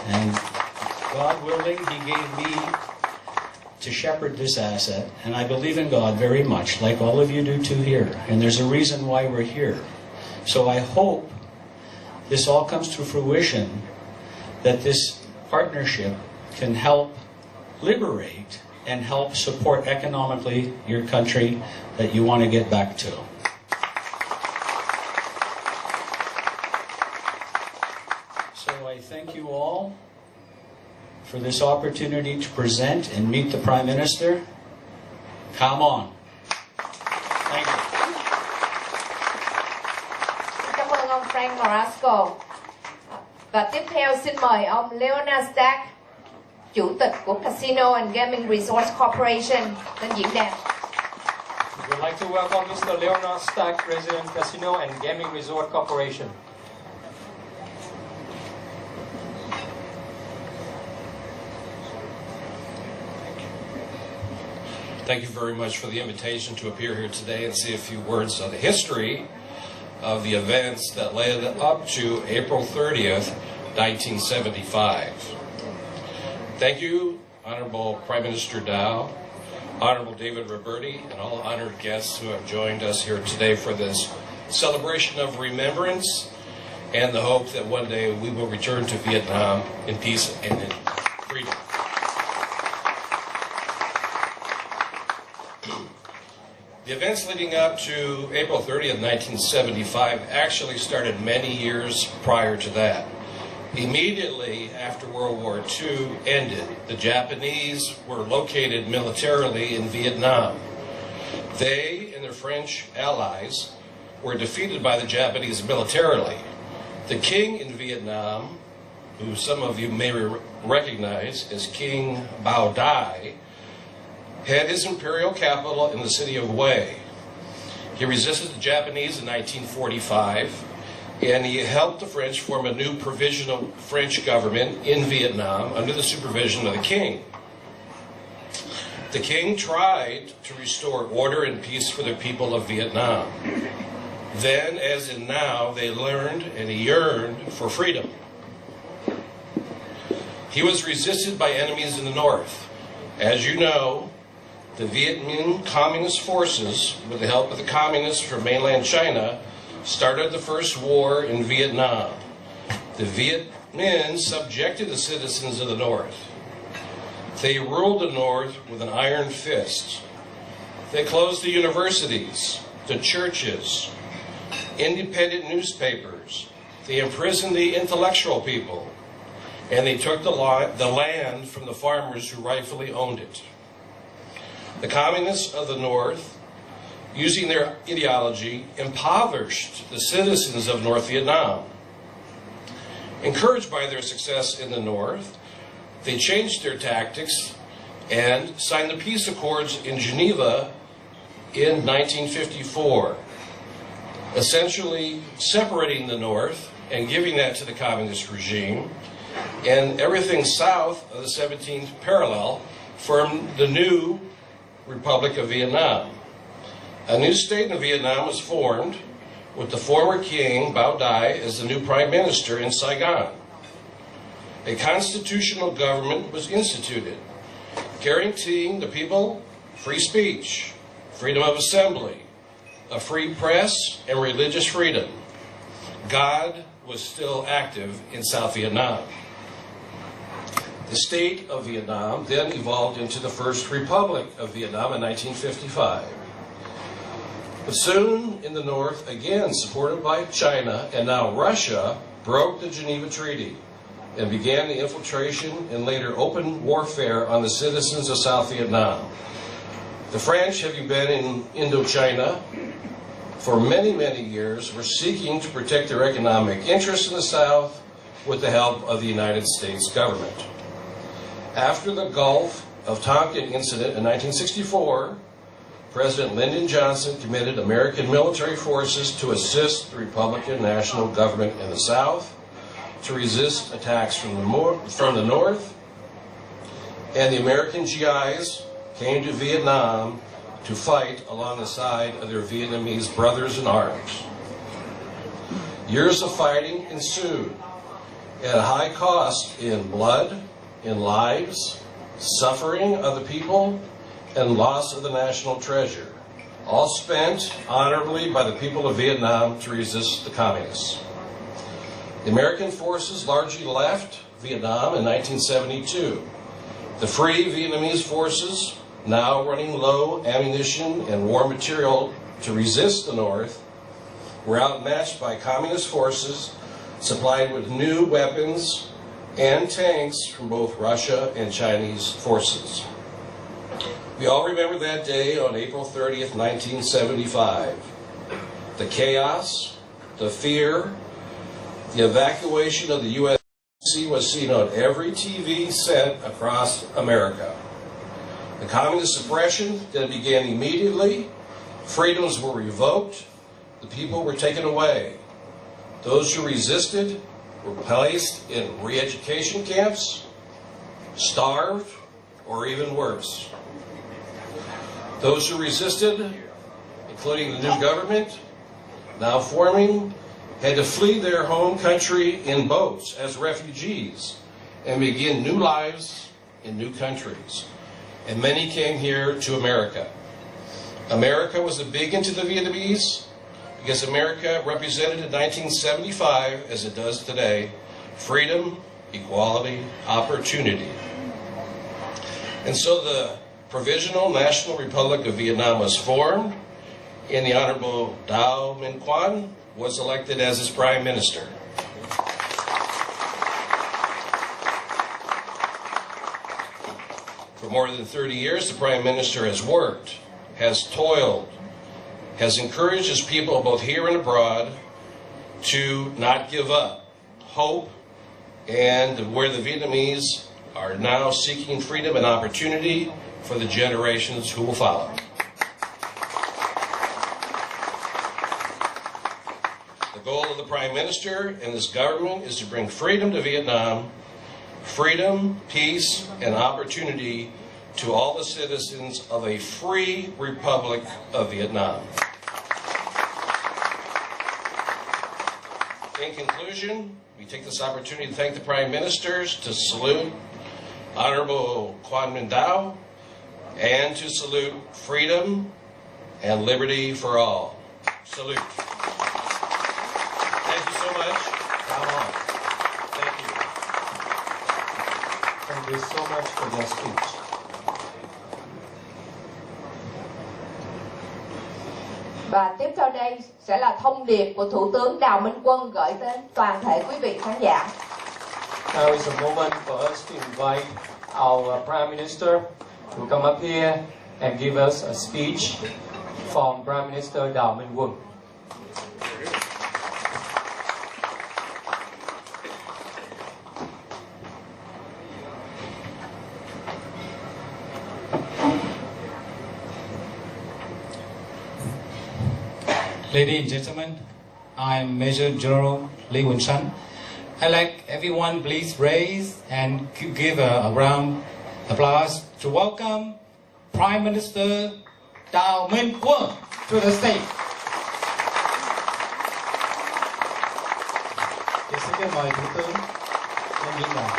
And God willing, He gave me to shepherd this asset, and I believe in God very much, like all of you do too here. And there's a reason why we're here. So I hope this all comes to fruition, that this partnership can help liberate and help support economically your country that you want to get back to. So I thank you all for this opportunity to present and meet the Prime Minister. Come on. Thank you. Cảm ơn ông Frank Marasco. Và tiếp theo xin mời ông Leonard Stack, Chủ tịch của Casino and Gaming Resorts Corporation, lên diễn đàn. We'd like to welcome Mr. Leonard Stack, President, Casino and Gaming Resort Corporation. Thank you very much for the invitation to appear here today and say a few words on the history of the events that led up to April 30th, 1975. Thank you, Honorable Prime Minister Dow, Honorable David Roberti, and all honored guests who have joined us here today for this celebration of remembrance and the hope that one day we will return to Vietnam in peace and in freedom. The events leading up to April 30th, 1975 actually started many years prior to that. Immediately after World War II ended, the Japanese were located militarily in Vietnam. They and their French allies were defeated by the Japanese militarily. The king in Vietnam, who some of you may recognize as King Bao Dai, had his imperial capital in the city of Hue. He resisted the Japanese in 1945, and he helped the French form a new provisional French government in Vietnam under the supervision of the king. The king tried to restore order and peace for the people of Vietnam. Then, as in now, they learned and yearned for freedom. He was resisted by enemies in the north. As you know, the Viet Minh Communist forces, with the help of the communists from mainland China, started the first war in Vietnam. The Viet Minh subjected the citizens of the north. They ruled the north with an iron fist. They closed the universities, the churches, independent newspapers. They imprisoned the intellectual people, and they took the land from the farmers who rightfully owned it. The communists of the north, using their ideology, impoverished the citizens of North Vietnam. Encouraged by their success in the north, they changed their tactics and signed the peace accords in Geneva in 1954, essentially separating the north and giving that to the communist regime, and everything south of the 17th parallel formed the new Republic of Vietnam. A new state in Vietnam was formed with the former king, Bao Dai, as the new prime minister in Saigon. A constitutional government was instituted, guaranteeing the people free speech, freedom of assembly, a free press, and religious freedom. God was still active in South Vietnam. The state of Vietnam then evolved into the First Republic of Vietnam in 1955. But soon in the north, again supported by China and now Russia, broke the Geneva Treaty and began the infiltration and later open warfare on the citizens of South Vietnam. The French, having been in Indochina for many, many years, were seeking to protect their economic interests in the South with the help of the United States government. After the Gulf of Tonkin incident in 1964, President Lyndon Johnson committed American military forces to assist the Republican National Government in the South, to resist attacks from the north, and the American GIs came to Vietnam to fight along the side of their Vietnamese brothers in arms. Years of fighting ensued at a high cost in blood, in lives, suffering of the people, and loss of the national treasure, all spent honorably by the people of Vietnam to resist the communists. The American forces largely left Vietnam in 1972. The Free Vietnamese forces, now running low ammunition and war material to resist the North, were outmatched by communist forces supplied with new weapons and tanks from both Russia and Chinese forces. We all remember that day on April 30th, 1975. The chaos, the fear, the evacuation of the U.S. was seen on every TV set across America. The communist suppression then began immediately. Freedoms were revoked. The people were taken away. Those who resisted were placed in re-education camps, starved, or even worse. Those who resisted, including the new government, now forming, had to flee their home country in boats as refugees and begin new lives in new countries. And many came here to America. America was a big into the Vietnamese because America represented in 1975, as it does today, freedom, equality, opportunity. And so the Provisional National Republic of Vietnam was formed, and the Honorable Đào Minh Quang was elected as its Prime Minister. For more than 30 years, the Prime Minister has worked, has toiled, has encouraged his people both here and abroad to not give up, hope, and where the Vietnamese are now seeking freedom and opportunity for the generations who will follow. The goal of the Prime Minister and this government is to bring freedom to Vietnam, freedom, peace, and opportunity to all the citizens of a free Republic of Vietnam. In conclusion, we take this opportunity to thank the Prime Ministers, to salute Honorable Quang Minh Dao, and to salute freedom and liberty for all. Salute. Thank you so much. Thank you. Thank you so much for your speech. Và tiếp theo đây sẽ là thông điệp của Thủ tướng Đào Minh Quân gửi đến toàn thể quý vị khán giả. Now is a moment for us to invite our Prime Minister to come up here and give us a speech from Prime Minister Đào Minh Quân. Ladies and gentlemen, I am Major General Lee Win Shan. I'd like everyone please raise and give a round of applause to welcome Prime Minister Đào Minh Quân to the stage. Xin mời Thủ tướng lên diễn đàn.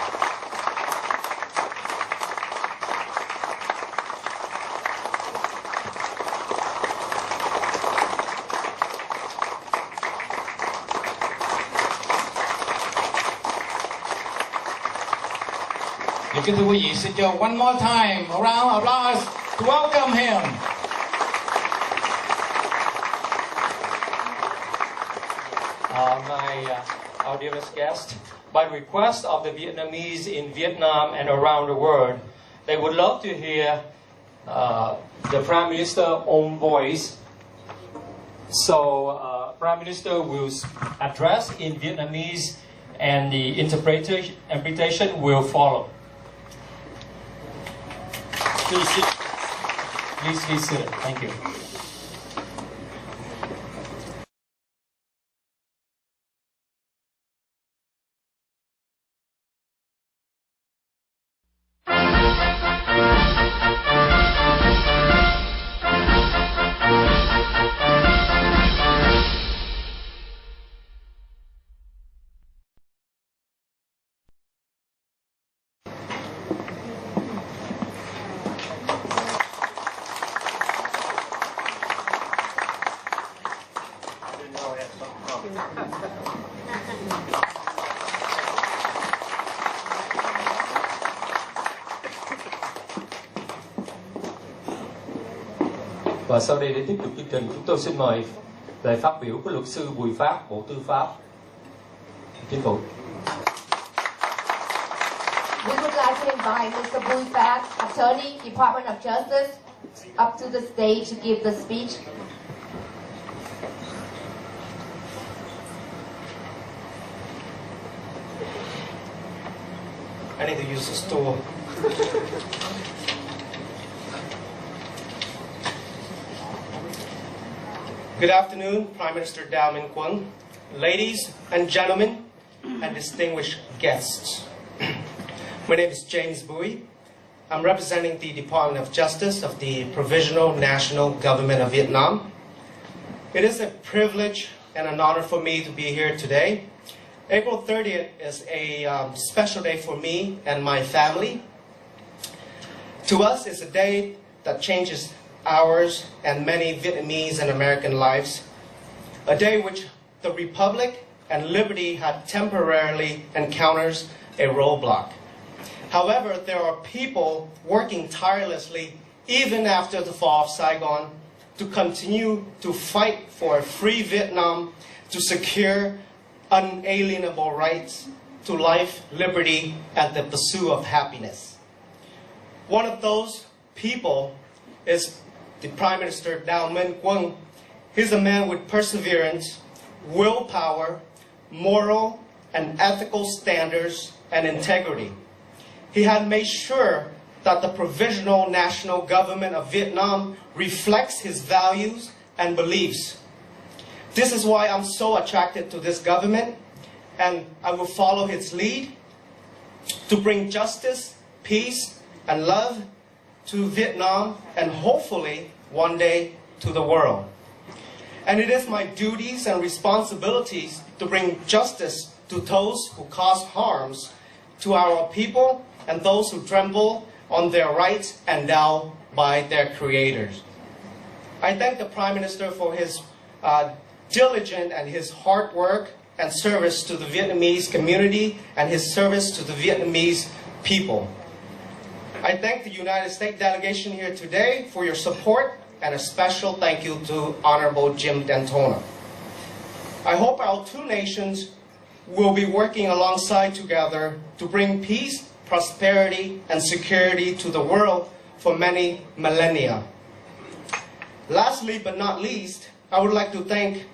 Kính thưa quý vị, xin cho one more time a round of applause to welcome him. Our dearest guest, by request of the Vietnamese in Vietnam and around the world, they would love to hear the Prime Minister's own voice. So, Prime Minister will address in Vietnamese, and the interpretation will follow. Please be seated. Thank you. Và sau đây để tiếp tục chương trình, chúng tôi xin mời lời phát biểu của luật sư Bùi Phát, Bộ Tư pháp, Chính phủ. We would like to invite Mr. Bùi Phát, Attorney, Department of Justice, up to the stage to give the speech. I need to use the stool. Good afternoon, Prime Minister Đào Minh Quân, ladies and gentlemen, and distinguished guests. My name is James Bui. I'm representing the Department of Justice of the Provisional National Government of Vietnam. It is a privilege and an honor for me to be here today. April 30th is a special day for me and my family. To us, it's a day that changes ours and many Vietnamese and American lives. A day which the Republic and liberty had temporarily encounters a roadblock. However, there are people working tirelessly even after the fall of Saigon to continue to fight for a free Vietnam, to secure unalienable rights to life, liberty, and the pursuit of happiness. One of those people is the Prime Minister Đào Minh Quân. He's a man with perseverance, willpower, moral and ethical standards, and integrity. He had made sure that the Provisional National Government of Vietnam reflects his values and beliefs. This is why I'm so attracted to this government, and I will follow its lead to bring justice, peace, and love to Vietnam, and hopefully one day to the world. And it is my duties and responsibilities to bring justice to those who cause harms to our people and those who trample on their rights endowed by their creators. I thank the Prime Minister for his diligent and his hard work and service to the Vietnamese community and his service to the Vietnamese people. I thank the United States delegation here today for your support, and a special thank you to Honorable Jim Dentona. I hope our two nations will be working alongside together to bring peace, prosperity, and security to the world for many millennia. Lastly but not least, I would like to thank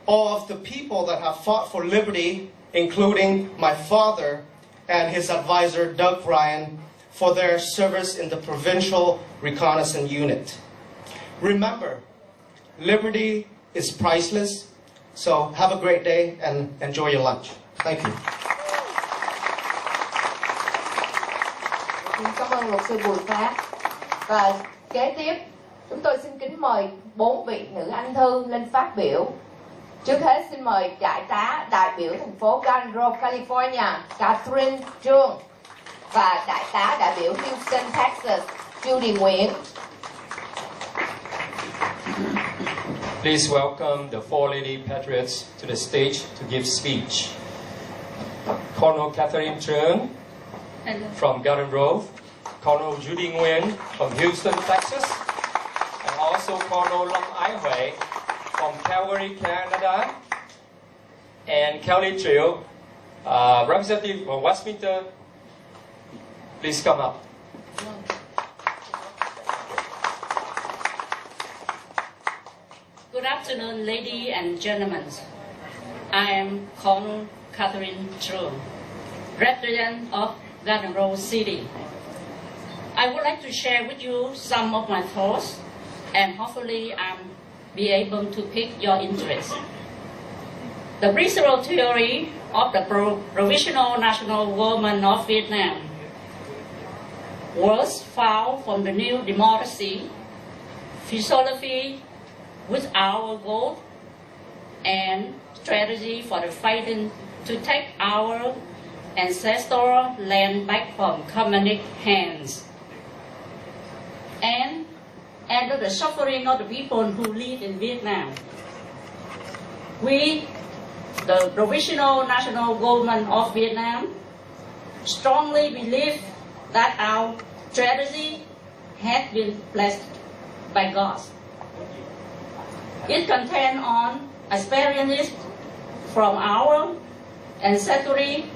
all of the people that have fought for liberty, including my father and his advisor, Doug Ryan, for their service in the Provincial Reconnaissance Unit. Remember, liberty is priceless, so have a great day and enjoy your lunch. Thank you. Cảm ơn luật sư Bùi Phát. Và kế tiếp, chúng tôi xin kính mời 4 vị nữ anh thư lên phát biểu. Trước hết xin mời đại tá đại biểu thành phố Garden Grove, California, Catherine Trương, và đại tá đại biểu Houston, Texas, Judy Nguyễn. Please welcome the four lady patriots to the stage to give speech. Colonel Catherine Trương from Garden Grove, Colonel Judy Nguyen from Houston, Texas, and also Colonel Lâm Ái Huệ from Calgary, Canada, and Kelly Trill, representative from Westminster. Please come up. Good afternoon, ladies and gentlemen. I am Colonel Catherine Trương, resident of Garden Grove City. I would like to share with you some of my thoughts, and hopefully I'll be able to pique your interest. The principal theory of the Provisional National Government of Vietnam was found from the new democracy philosophy with our goal and strategy for the fighting to take our ancestral land back from communist hands. And under the suffering of the people who live in Vietnam, we, the Provisional National Government of Vietnam, strongly believe that our strategy has been blessed by God. It contains on experiences from our ancestry,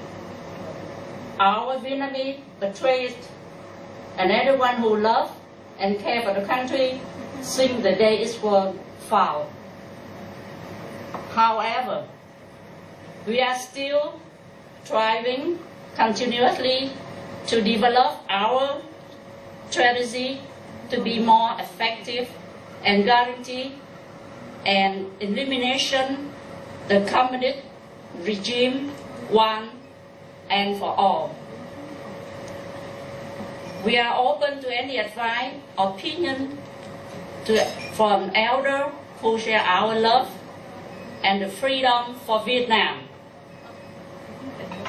our Vietnamese patriots, and everyone who love and care for the country since the day it was found. However, we are still striving continuously to develop our strategy to be more effective and guarantee and elimination the communist regime one and for all. We are open to any advice, opinion from elders who share our love and the freedom for Vietnam.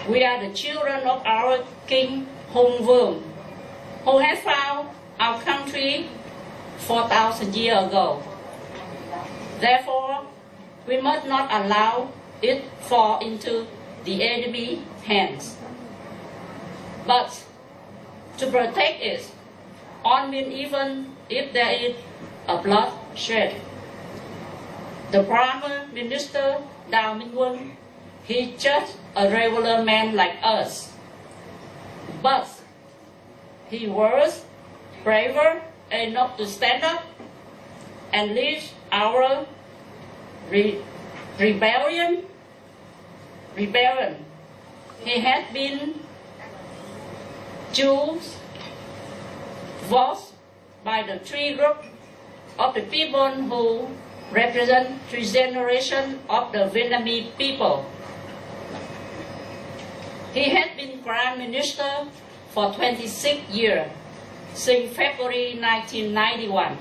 We are the children of our King Hùng Vương, who has found our country 4,000 years ago. Therefore, we must not allow it fall into the enemy's hands. But to protect it, even if there is a bloodshed. The Prime Minister Đào Minh Quân, he's just a regular man like us. But he was braver enough to stand up and lead our rebellion. He had been chosen votes by the three groups of the people who represent three generations of the Vietnamese people. He had been Prime Minister for 26 years, since February 1991.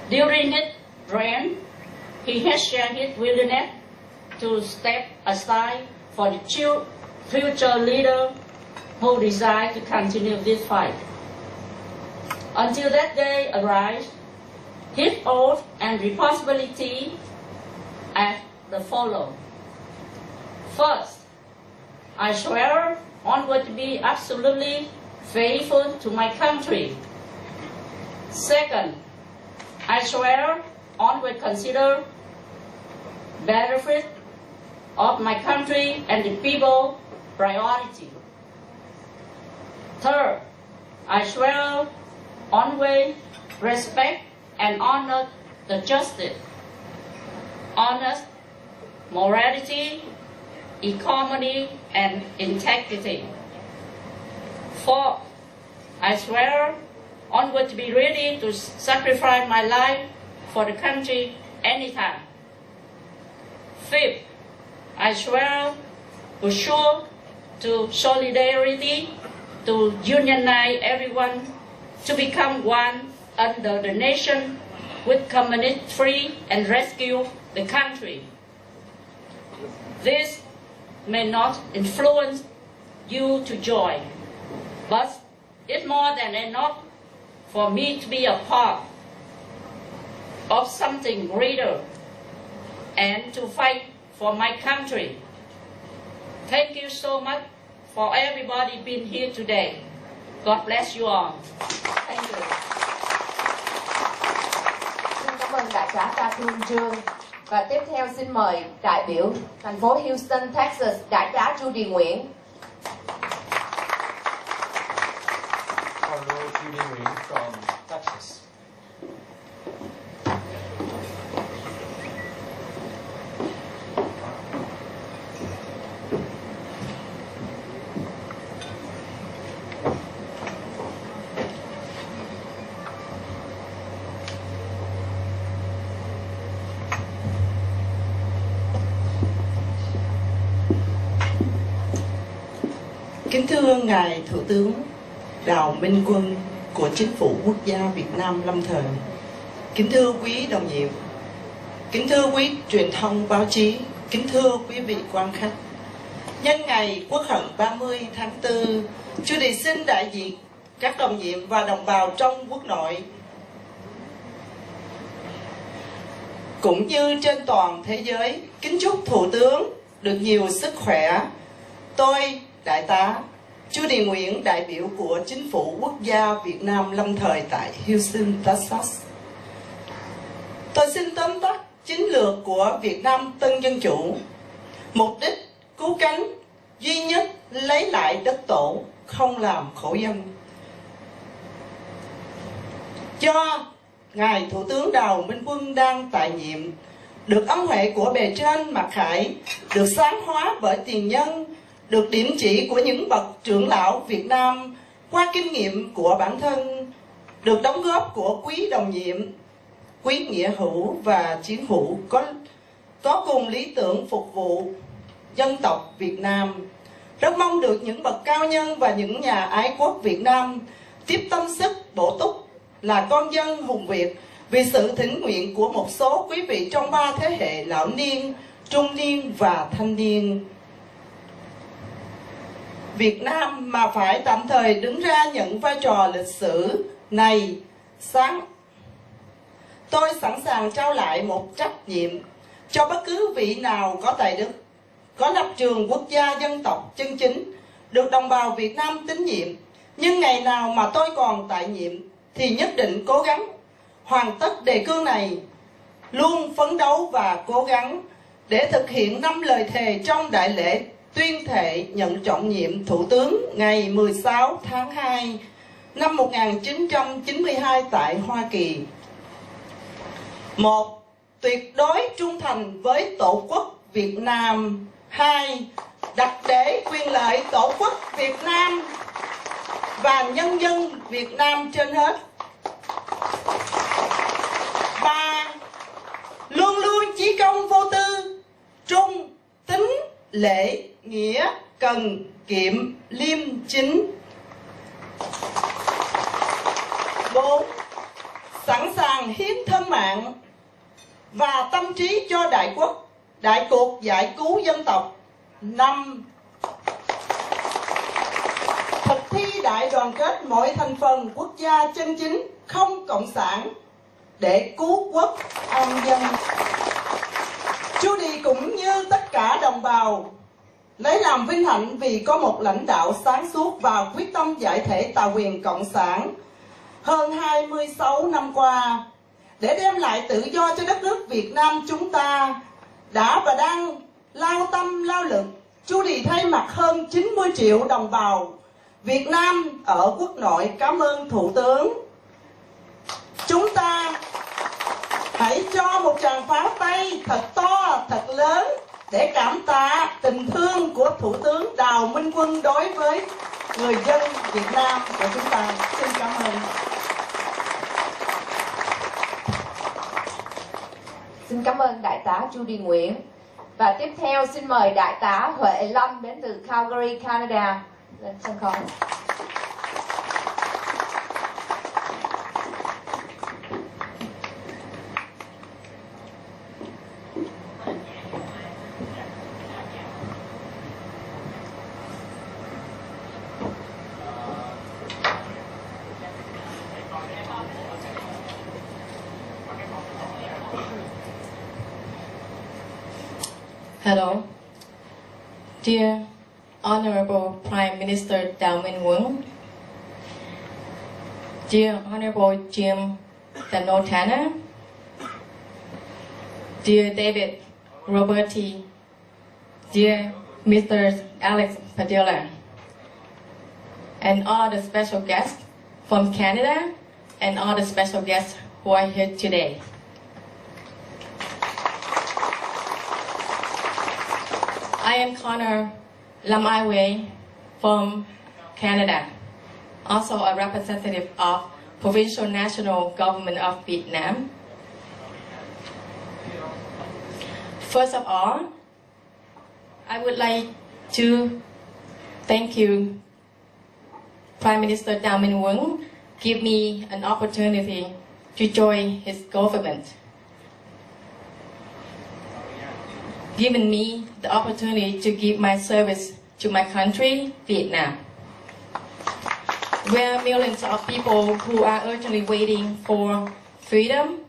During his reign, he has shared his willingness to step aside for the future leader who desire to continue this fight. Until that day arrives, his oath and responsibility are the following. First, I swear onward to be absolutely faithful to my country. Second, I swear onward consider benefit of my country and the people priority. Third, I swear always respect and honor the justice, honest, morality, economy, and integrity. Fourth, I swear onward to be ready to sacrifice my life for the country anytime. Fifth, I swear to show to solidarity, to unite everyone, to become one under the nation with community free and rescue the country. This may not influence you to join, but it's more than enough for me to be a part of something greater and to fight for my country. Thank you so much for everybody being here today. God bless you all. Thank you. Xin cảm ơn đại tá Catherine Trương. Và tiếp theo xin mời đại biểu thành phố Houston, Texas, đại tá Judy Nguyễn. Hello, Judy Nguyễn from Texas. Kính thưa Ngài Thủ tướng Đào Minh Quân của Chính phủ Quốc gia Việt Nam lâm thời, kính thưa quý đồng nhiệm, kính thưa quý truyền thông báo chí, kính thưa quý vị quan khách. Nhân ngày Quốc hận 30 tháng 4, Judy xin đại diện các đồng nhiệm và đồng bào trong quốc nội cũng như trên toàn thế giới kính chúc Thủ tướng được nhiều sức khỏe. Tôi, đại tá Judy Nguyễn, đại biểu của Chính phủ Quốc gia Việt Nam lâm thời tại Houston, Texas. Tôi xin tóm tắt chiến lược của Việt Nam Tân Dân Chủ. Mục đích cứu cánh duy nhất lấy lại đất tổ, không làm khổ dân. Do Ngài Thủ tướng Đào Minh Quân đang tại nhiệm, được ân huệ của bề trên mặc khải, được sáng hóa bởi tiền nhân, được điểm chỉ của những bậc trưởng lão Việt Nam qua kinh nghiệm của bản thân, được đóng góp của quý đồng nhiệm, quý nghĩa hữu và chiến hữu có cùng lý tưởng phục vụ dân tộc Việt Nam. Rất mong được những bậc cao nhân và những nhà ái quốc Việt Nam tiếp tâm sức bổ túc là con dân hùng Việt vì sự thỉnh nguyện của một số quý vị trong 3 thế hệ lão niên, trung niên và thanh niên Việt Nam mà phải tạm thời đứng ra nhận vai trò lịch sử này. Tôi sẵn sàng trao lại một trách nhiệm cho bất cứ vị nào có tài đức, có lập trường quốc gia dân tộc chân chính, được đồng bào Việt Nam tín nhiệm. Nhưng ngày nào mà tôi còn tại nhiệm thì nhất định cố gắng hoàn tất đề cương này, luôn phấn đấu và cố gắng để thực hiện 5 lời thề trong đại lễ tuyên thệ nhận trọng nhiệm Thủ tướng ngày 16 tháng 2 năm 1992 tại Hoa Kỳ. 1. Tuyệt đối trung thành với Tổ quốc Việt Nam. 2. Đặt để quyền lợi Tổ quốc Việt Nam và nhân dân Việt Nam trên hết. 3. Luôn luôn chí công vô tư, trung, tín, lễ, nghĩa, cần, kiệm, liêm, chính. 4. Sẵn sàng hiến thân mạng và tâm trí cho đại quốc, đại cuộc giải cứu dân tộc. 5. Thực thi đại đoàn kết mọi thành phần quốc gia chân chính, không cộng sản, để cứu quốc an dân. Judy cũng như tất cả đồng bào lấy làm vinh hạnh vì có một lãnh đạo sáng suốt và quyết tâm giải thể tà quyền cộng sản hơn 26 năm qua để đem lại tự do cho đất nước Việt Nam chúng ta đã và đang lao tâm lao lực. Judy thay mặt hơn 90 triệu đồng bào Việt Nam ở quốc nội cảm ơn Thủ tướng. Chúng ta hãy cho một tràng pháo tay thật to, thật lớn để cảm tạ tình thương của Thủ tướng Đào Minh Quân đối với người dân Việt Nam của chúng ta. Xin cảm ơn. Xin cảm ơn Đại tá Judy Nguyễn. Và tiếp theo xin mời Đại tá Huệ Lâm đến từ Calgary, Canada lên sân khấu. Hello. Dear Honorable Prime Minister Tam Cộng, Dear Honorable Jim Tanotana, Dear David Roberti, Dear Mr. Alex Padilla, and all the special guests from Canada and all the special guests who are here today. I am Connor Lam Ai Wei from Canada, also a representative of Provincial National Government of Vietnam. First of all, I would like to thank you, Prime Minister Tam Cộng, give me an opportunity to join his government, giving me the opportunity to give my service to my country, Vietnam, where millions of people who are urgently waiting for freedom,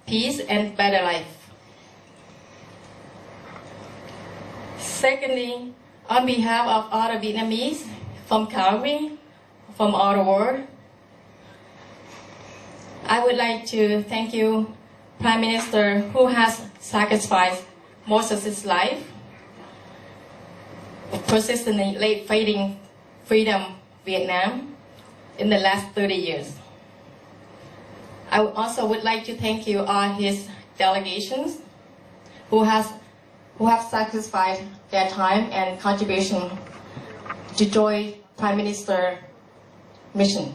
peace, and better life. Secondly, on behalf of all the Vietnamese from Calgary, from all the world, I would like to thank you, Prime Minister, who has sacrificed most of his life, persistently fighting freedom Vietnam in the last 30 years. I also would like to thank you all his delegations who have sacrificed their time and contribution to join Prime Minister mission.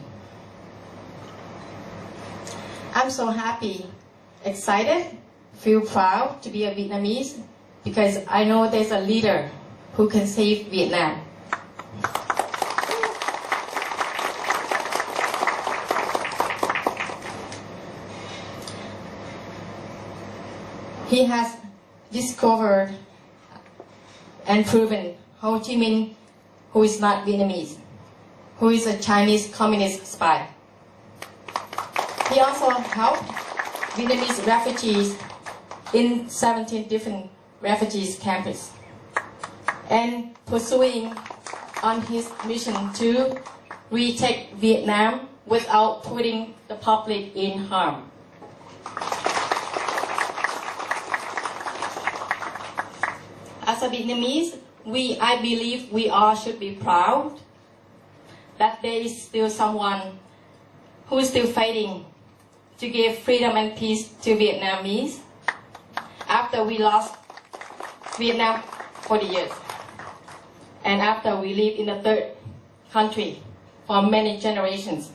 I'm so happy, excited, feel proud to be a Vietnamese because I know there's a leader who can save Vietnam. He has discovered and proven Ho Chi Minh, who is not Vietnamese, who is a Chinese communist spy. He also helped Vietnamese refugees in 17 different refugees camps and pursuing on his mission to retake Vietnam without putting the public in harm. As a Vietnamese, I believe we all should be proud that there is still someone who is still fighting to give freedom and peace to Vietnamese after we lost Vietnam 40 years and after we live in a third country for many generations,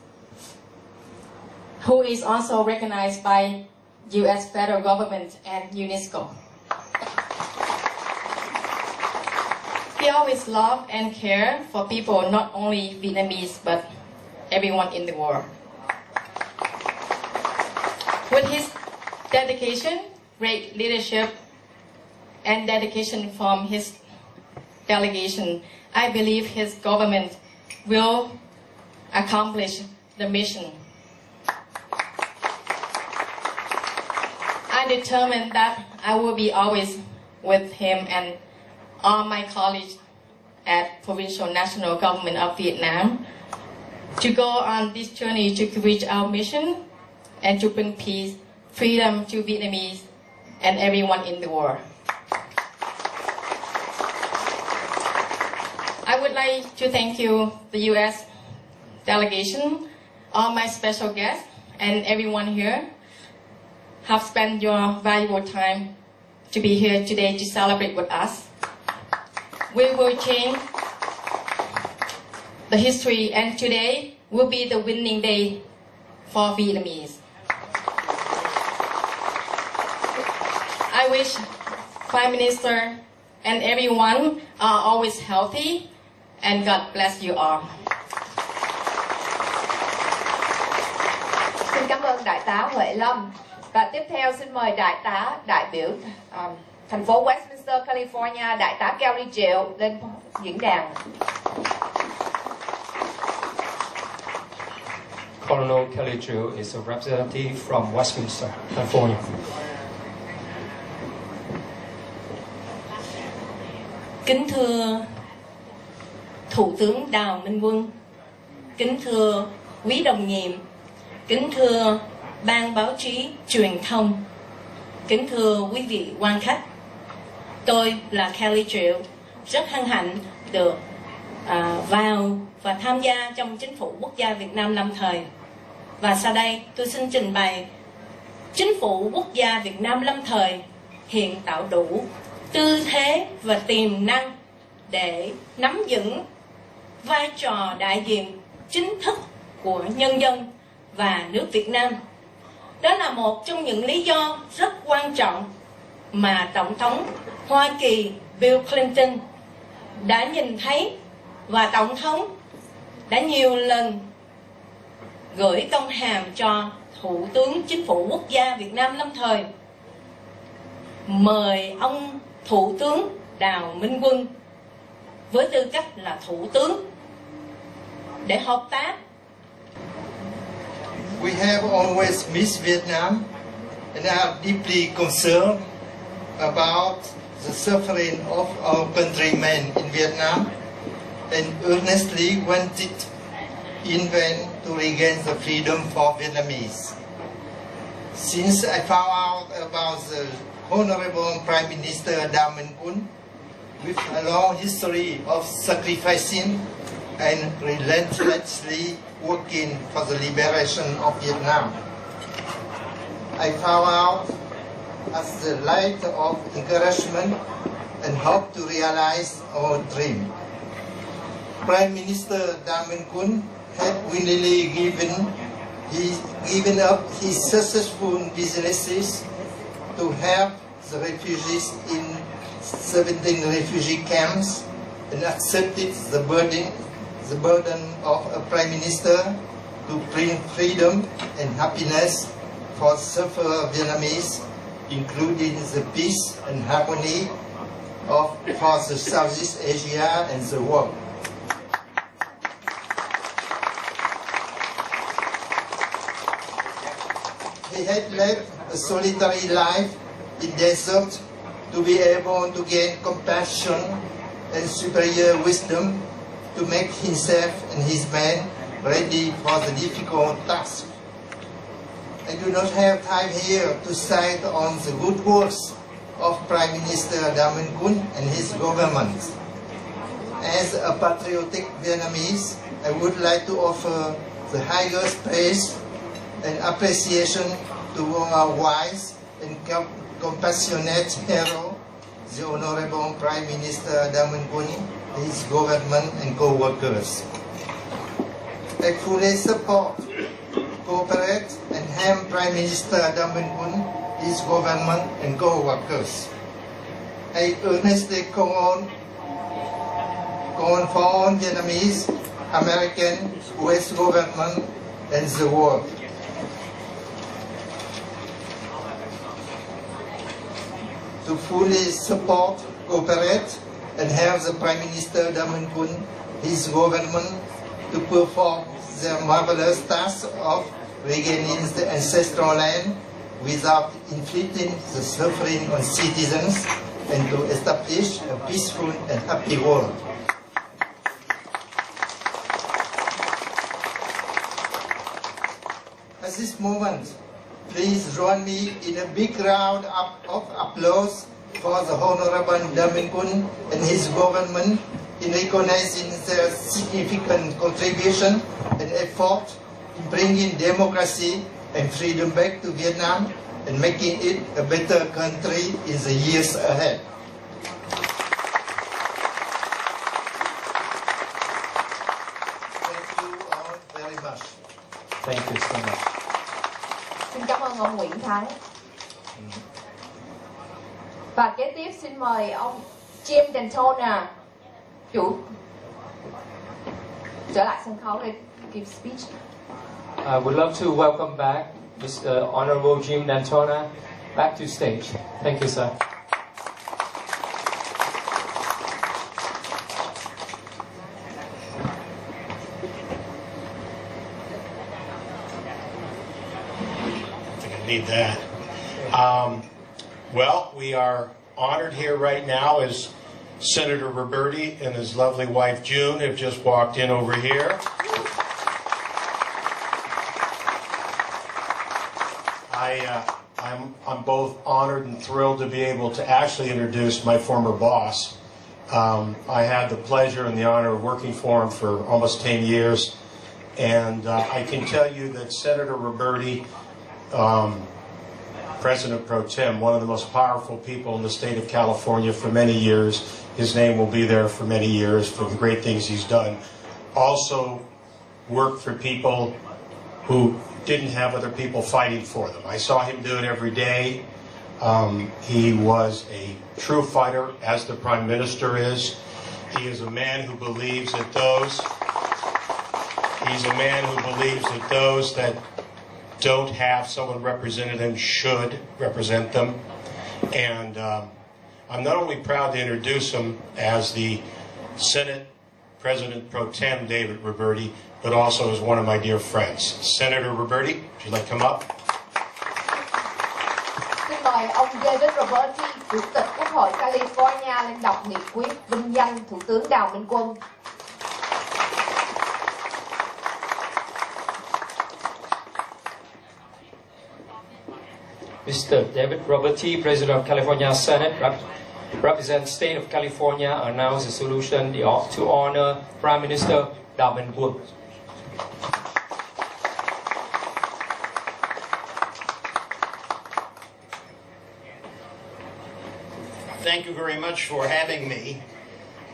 who is also recognized by US federal government and UNESCO. He always loved and cared for people, not only Vietnamese, but everyone in the world. With his dedication, great leadership, and dedication from his delegation, I believe his government will accomplish the mission. I'm determined that I will be always with him and all my colleagues at Provincial National Government of Vietnam to go on this journey to reach our mission and to bring peace, freedom to Vietnamese and everyone in the world. I would like to thank you, the U.S. delegation, all my special guests, and everyone here have spent your valuable time to be here today to celebrate with us. We will change the history, and today will be the winning day for Vietnamese. I wish Prime Minister and everyone are always healthy, and God bless you all. Xin cảm ơn Đại tá Huệ Lâm. Và tiếp theo xin mời đại biểu thành phố Westminster, California, Đại tá Kelly Triệu lên diễn đàn. Colonel Kelly Chau is a representative from Westminster, California. Kính thưa Thủ tướng Đào Minh Quân, kính thưa quý đồng nhiệm, kính thưa Ban Báo chí Truyền thông, kính thưa quý vị quan khách. Tôi là Kelly Triệu, rất hân hạnh được vào và tham gia trong Chính phủ Quốc gia Việt Nam lâm thời. Và sau đây tôi xin trình bày Chính phủ Quốc gia Việt Nam lâm thời hiện tạo đủ tư thế và tiềm năng để nắm vững vai trò đại diện chính thức của nhân dân và nước Việt Nam. Đó là một trong những lý do rất quan trọng mà Tổng thống Hoa Kỳ Bill Clinton đã nhìn thấy, và Tổng thống đã nhiều lần gửi công hàm cho Thủ tướng Chính phủ Quốc gia Việt Nam lâm thời, mời ông Thủ tướng Đào Minh Quân với tư cách là Thủ tướng để hợp tác. We have always missed Vietnam and are deeply concerned about the suffering of our countrymen in Vietnam and earnestly wanted in vain to regain the freedom for Vietnamese. Since I found out about the Honorable Prime Minister Đào Minh Quân, with a long history of sacrificing and relentlessly working for the liberation of Vietnam, I found out as the light of encouragement and hope to realize our dream. Prime Minister Đào Minh Quân had willingly given up his successful businesses to help the refugees in 17 refugee camps and accepted the burden of a Prime Minister to bring freedom and happiness for sufferer Vietnamese including the peace and harmony for the Southeast Asia and the world. He had led a solitary life in desert to be able to gain compassion and superior wisdom to make himself and his men ready for the difficult task. I do not have time here to cite on the good works of Prime Minister Damen Kun and his government. As a patriotic Vietnamese, I would like to offer the highest praise and appreciation to our wise and compassionate hero, the Honorable Prime Minister Damen Kun, his government and co-workers. I fully support, cooperate and help Prime Minister Damen Kun, his government and co-workers. I earnestly call for all Vietnamese, American, US government and the world to fully support, cooperate and help the Prime Minister Damen Kun, his government to perform the marvelous task of regaining the ancestral land without inflicting the suffering on citizens and to establish a peaceful and happy world. At this moment, please join me in a big round of applause for the Honorable Damen Kun and his government in recognizing their significant contribution and effort in bringing democracy and freedom back to Vietnam and making it a better country in the years ahead. Thank you all very much. Thank you so much. Xin cảm ơn ông Nguyễn Thắng. Và kế tiếp xin mời ông Jim Dentona, trở lại sân khấu để give speech. I would love to welcome back Mr. Honorable Jim Dentona back to stage. Thank you, sir. Need that. Well, we are honored here right now as Senator Roberti and his lovely wife June have just walked in over here. I'm both honored and thrilled to be able to actually introduce my former boss. I had the pleasure and the honor of working for him for almost 10 years, and I can tell you that Senator Roberti, President Pro Tem, one of the most powerful people in the state of California for many years. His name will be there for many years for the great things he's done. Also worked for people who didn't have other people fighting for them. I saw him do it every day. He was a true fighter, as the Prime Minister is. He is a man who believes that those that don't have someone representing them should represent them. And I'm not only proud to introduce him as the Senate President Pro Tem David Roberti, but also as one of my dear friends. Senator Roberti, would you like to come up? Xin mời ông David Roberti, Chủ tịch Quốc hội California, lên đọc nghị quyết vinh danh Thủ tướng Đào Minh Quân. Mr. David Roberti, President of California Senate, represents State of California, announce a solution to honor Prime Minister Damen Kun. Thank you very much for having me,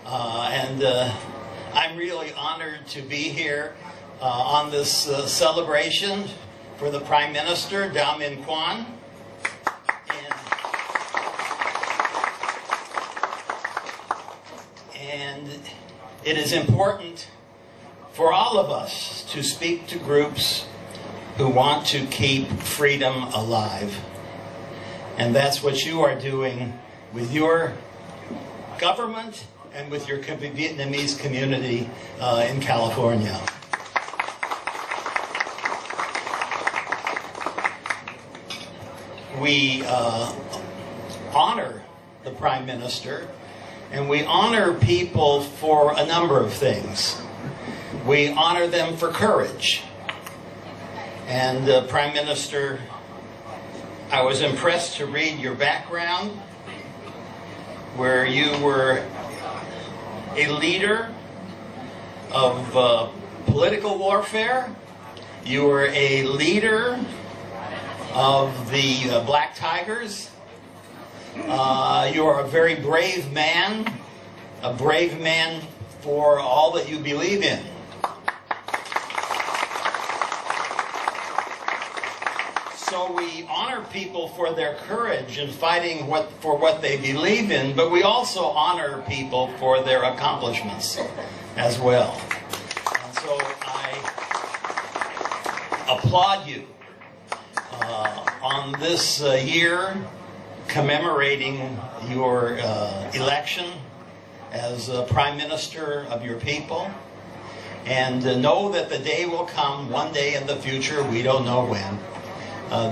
I'm really honored to be here on this celebration for the Prime Minister, Damen Kun. And it is important for all of us to speak to groups who want to keep freedom alive. And that's what you are doing with your government and with your Vietnamese community in California. We honor the Prime Minister, and we honor people for a number of things. We honor them for courage. And Prime Minister, I was impressed to read your background, where you were a leader of political warfare. You were a leader of the Black Tigers. You are a very brave man for all that you believe in. So we honor people for their courage in fighting for what they believe in, but we also honor people for their accomplishments as well. And so I applaud you on this year commemorating your election as Prime Minister of your people. And know that the day will come, one day in the future, we don't know when,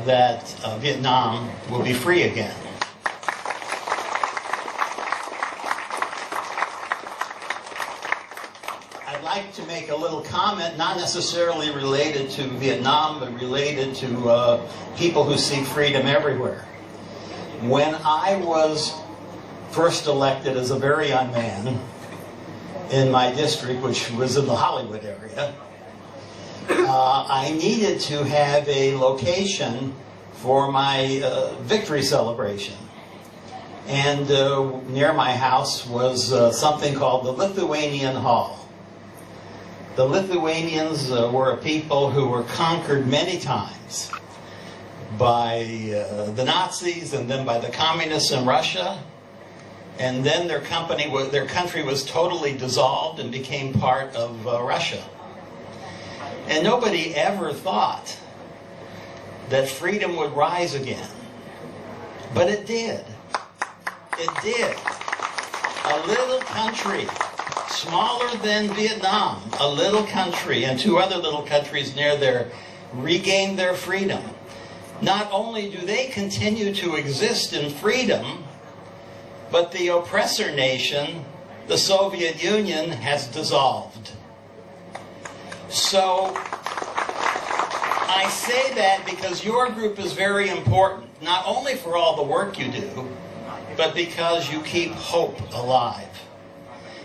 that Vietnam will be free again. I'd like to make a little comment, not necessarily related to Vietnam, but related to people who seek freedom everywhere. When I was first elected as a very young man in my district, which was in the Hollywood area, I needed to have a location for my victory celebration. And near my house was something called the Lithuanian Hall. The Lithuanians were a people who were conquered many times by the Nazis and then by the communists in Russia. And then their country was totally dissolved and became part of Russia. And nobody ever thought that freedom would rise again. But it did. It did. A little country, smaller than Vietnam, a little country, and two other little countries near there regained their freedom. Not only do they continue to exist in freedom, but the oppressor nation, the Soviet Union, has dissolved. So I say that because your group is very important, not only for all the work you do, but because you keep hope alive.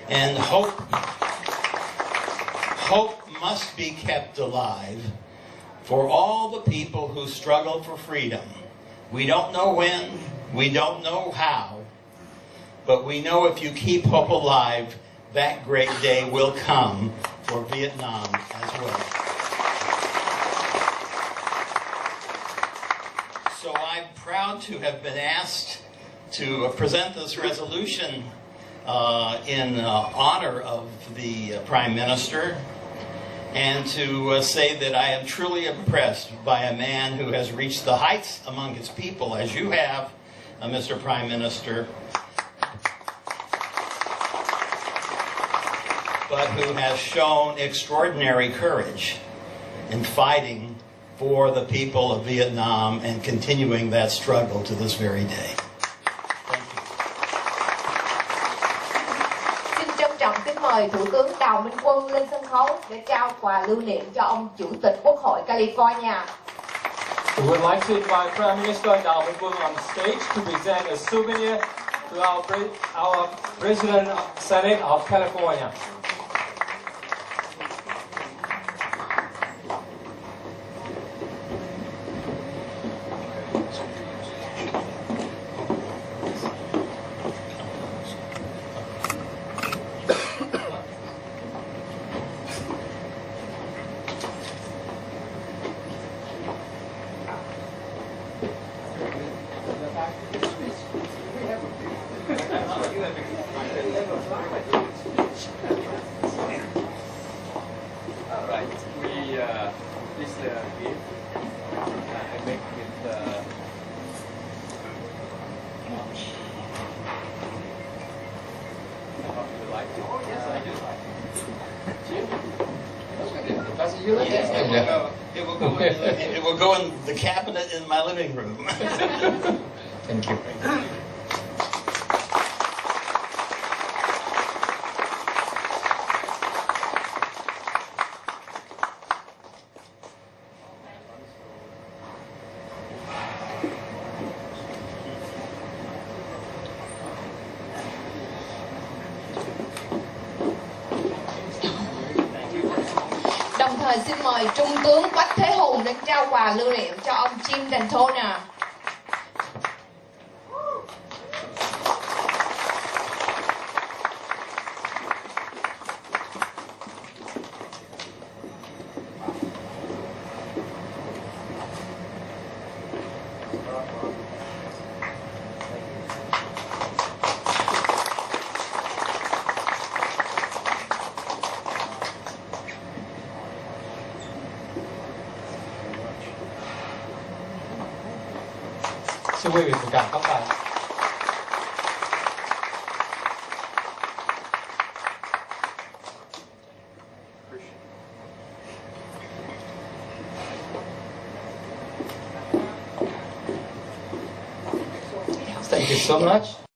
And hope must be kept alive for all the people who struggle for freedom. We don't know when, we don't know how, but we know if you keep hope alive, that great day will come for Vietnam as well. So I'm proud to have been asked to present this resolution in honor of the Prime Minister, and to say that I am truly impressed by a man who has reached the heights among his people, as you have, Mr. Prime Minister, but who has shown extraordinary courage in fighting for the people of Vietnam and continuing that struggle to this very day. Xin trân trọng kính mời Thủ tướng Đào Minh Quân lên sân khấu để trao quà lưu niệm cho ông Chủ tịch Quốc hội California. We would like to invite Prime Minister Đào Minh Quân on stage to present a souvenir to our President Senate of California. It will go in the cabinet in my living room. Thank you. Đồng thời xin mời Trung tướng Quách Thế Hùng đến trao quà lưu niệm cho ông Jim Dentona. Xin quý vị cùng cảm các bạn. Thank you so much.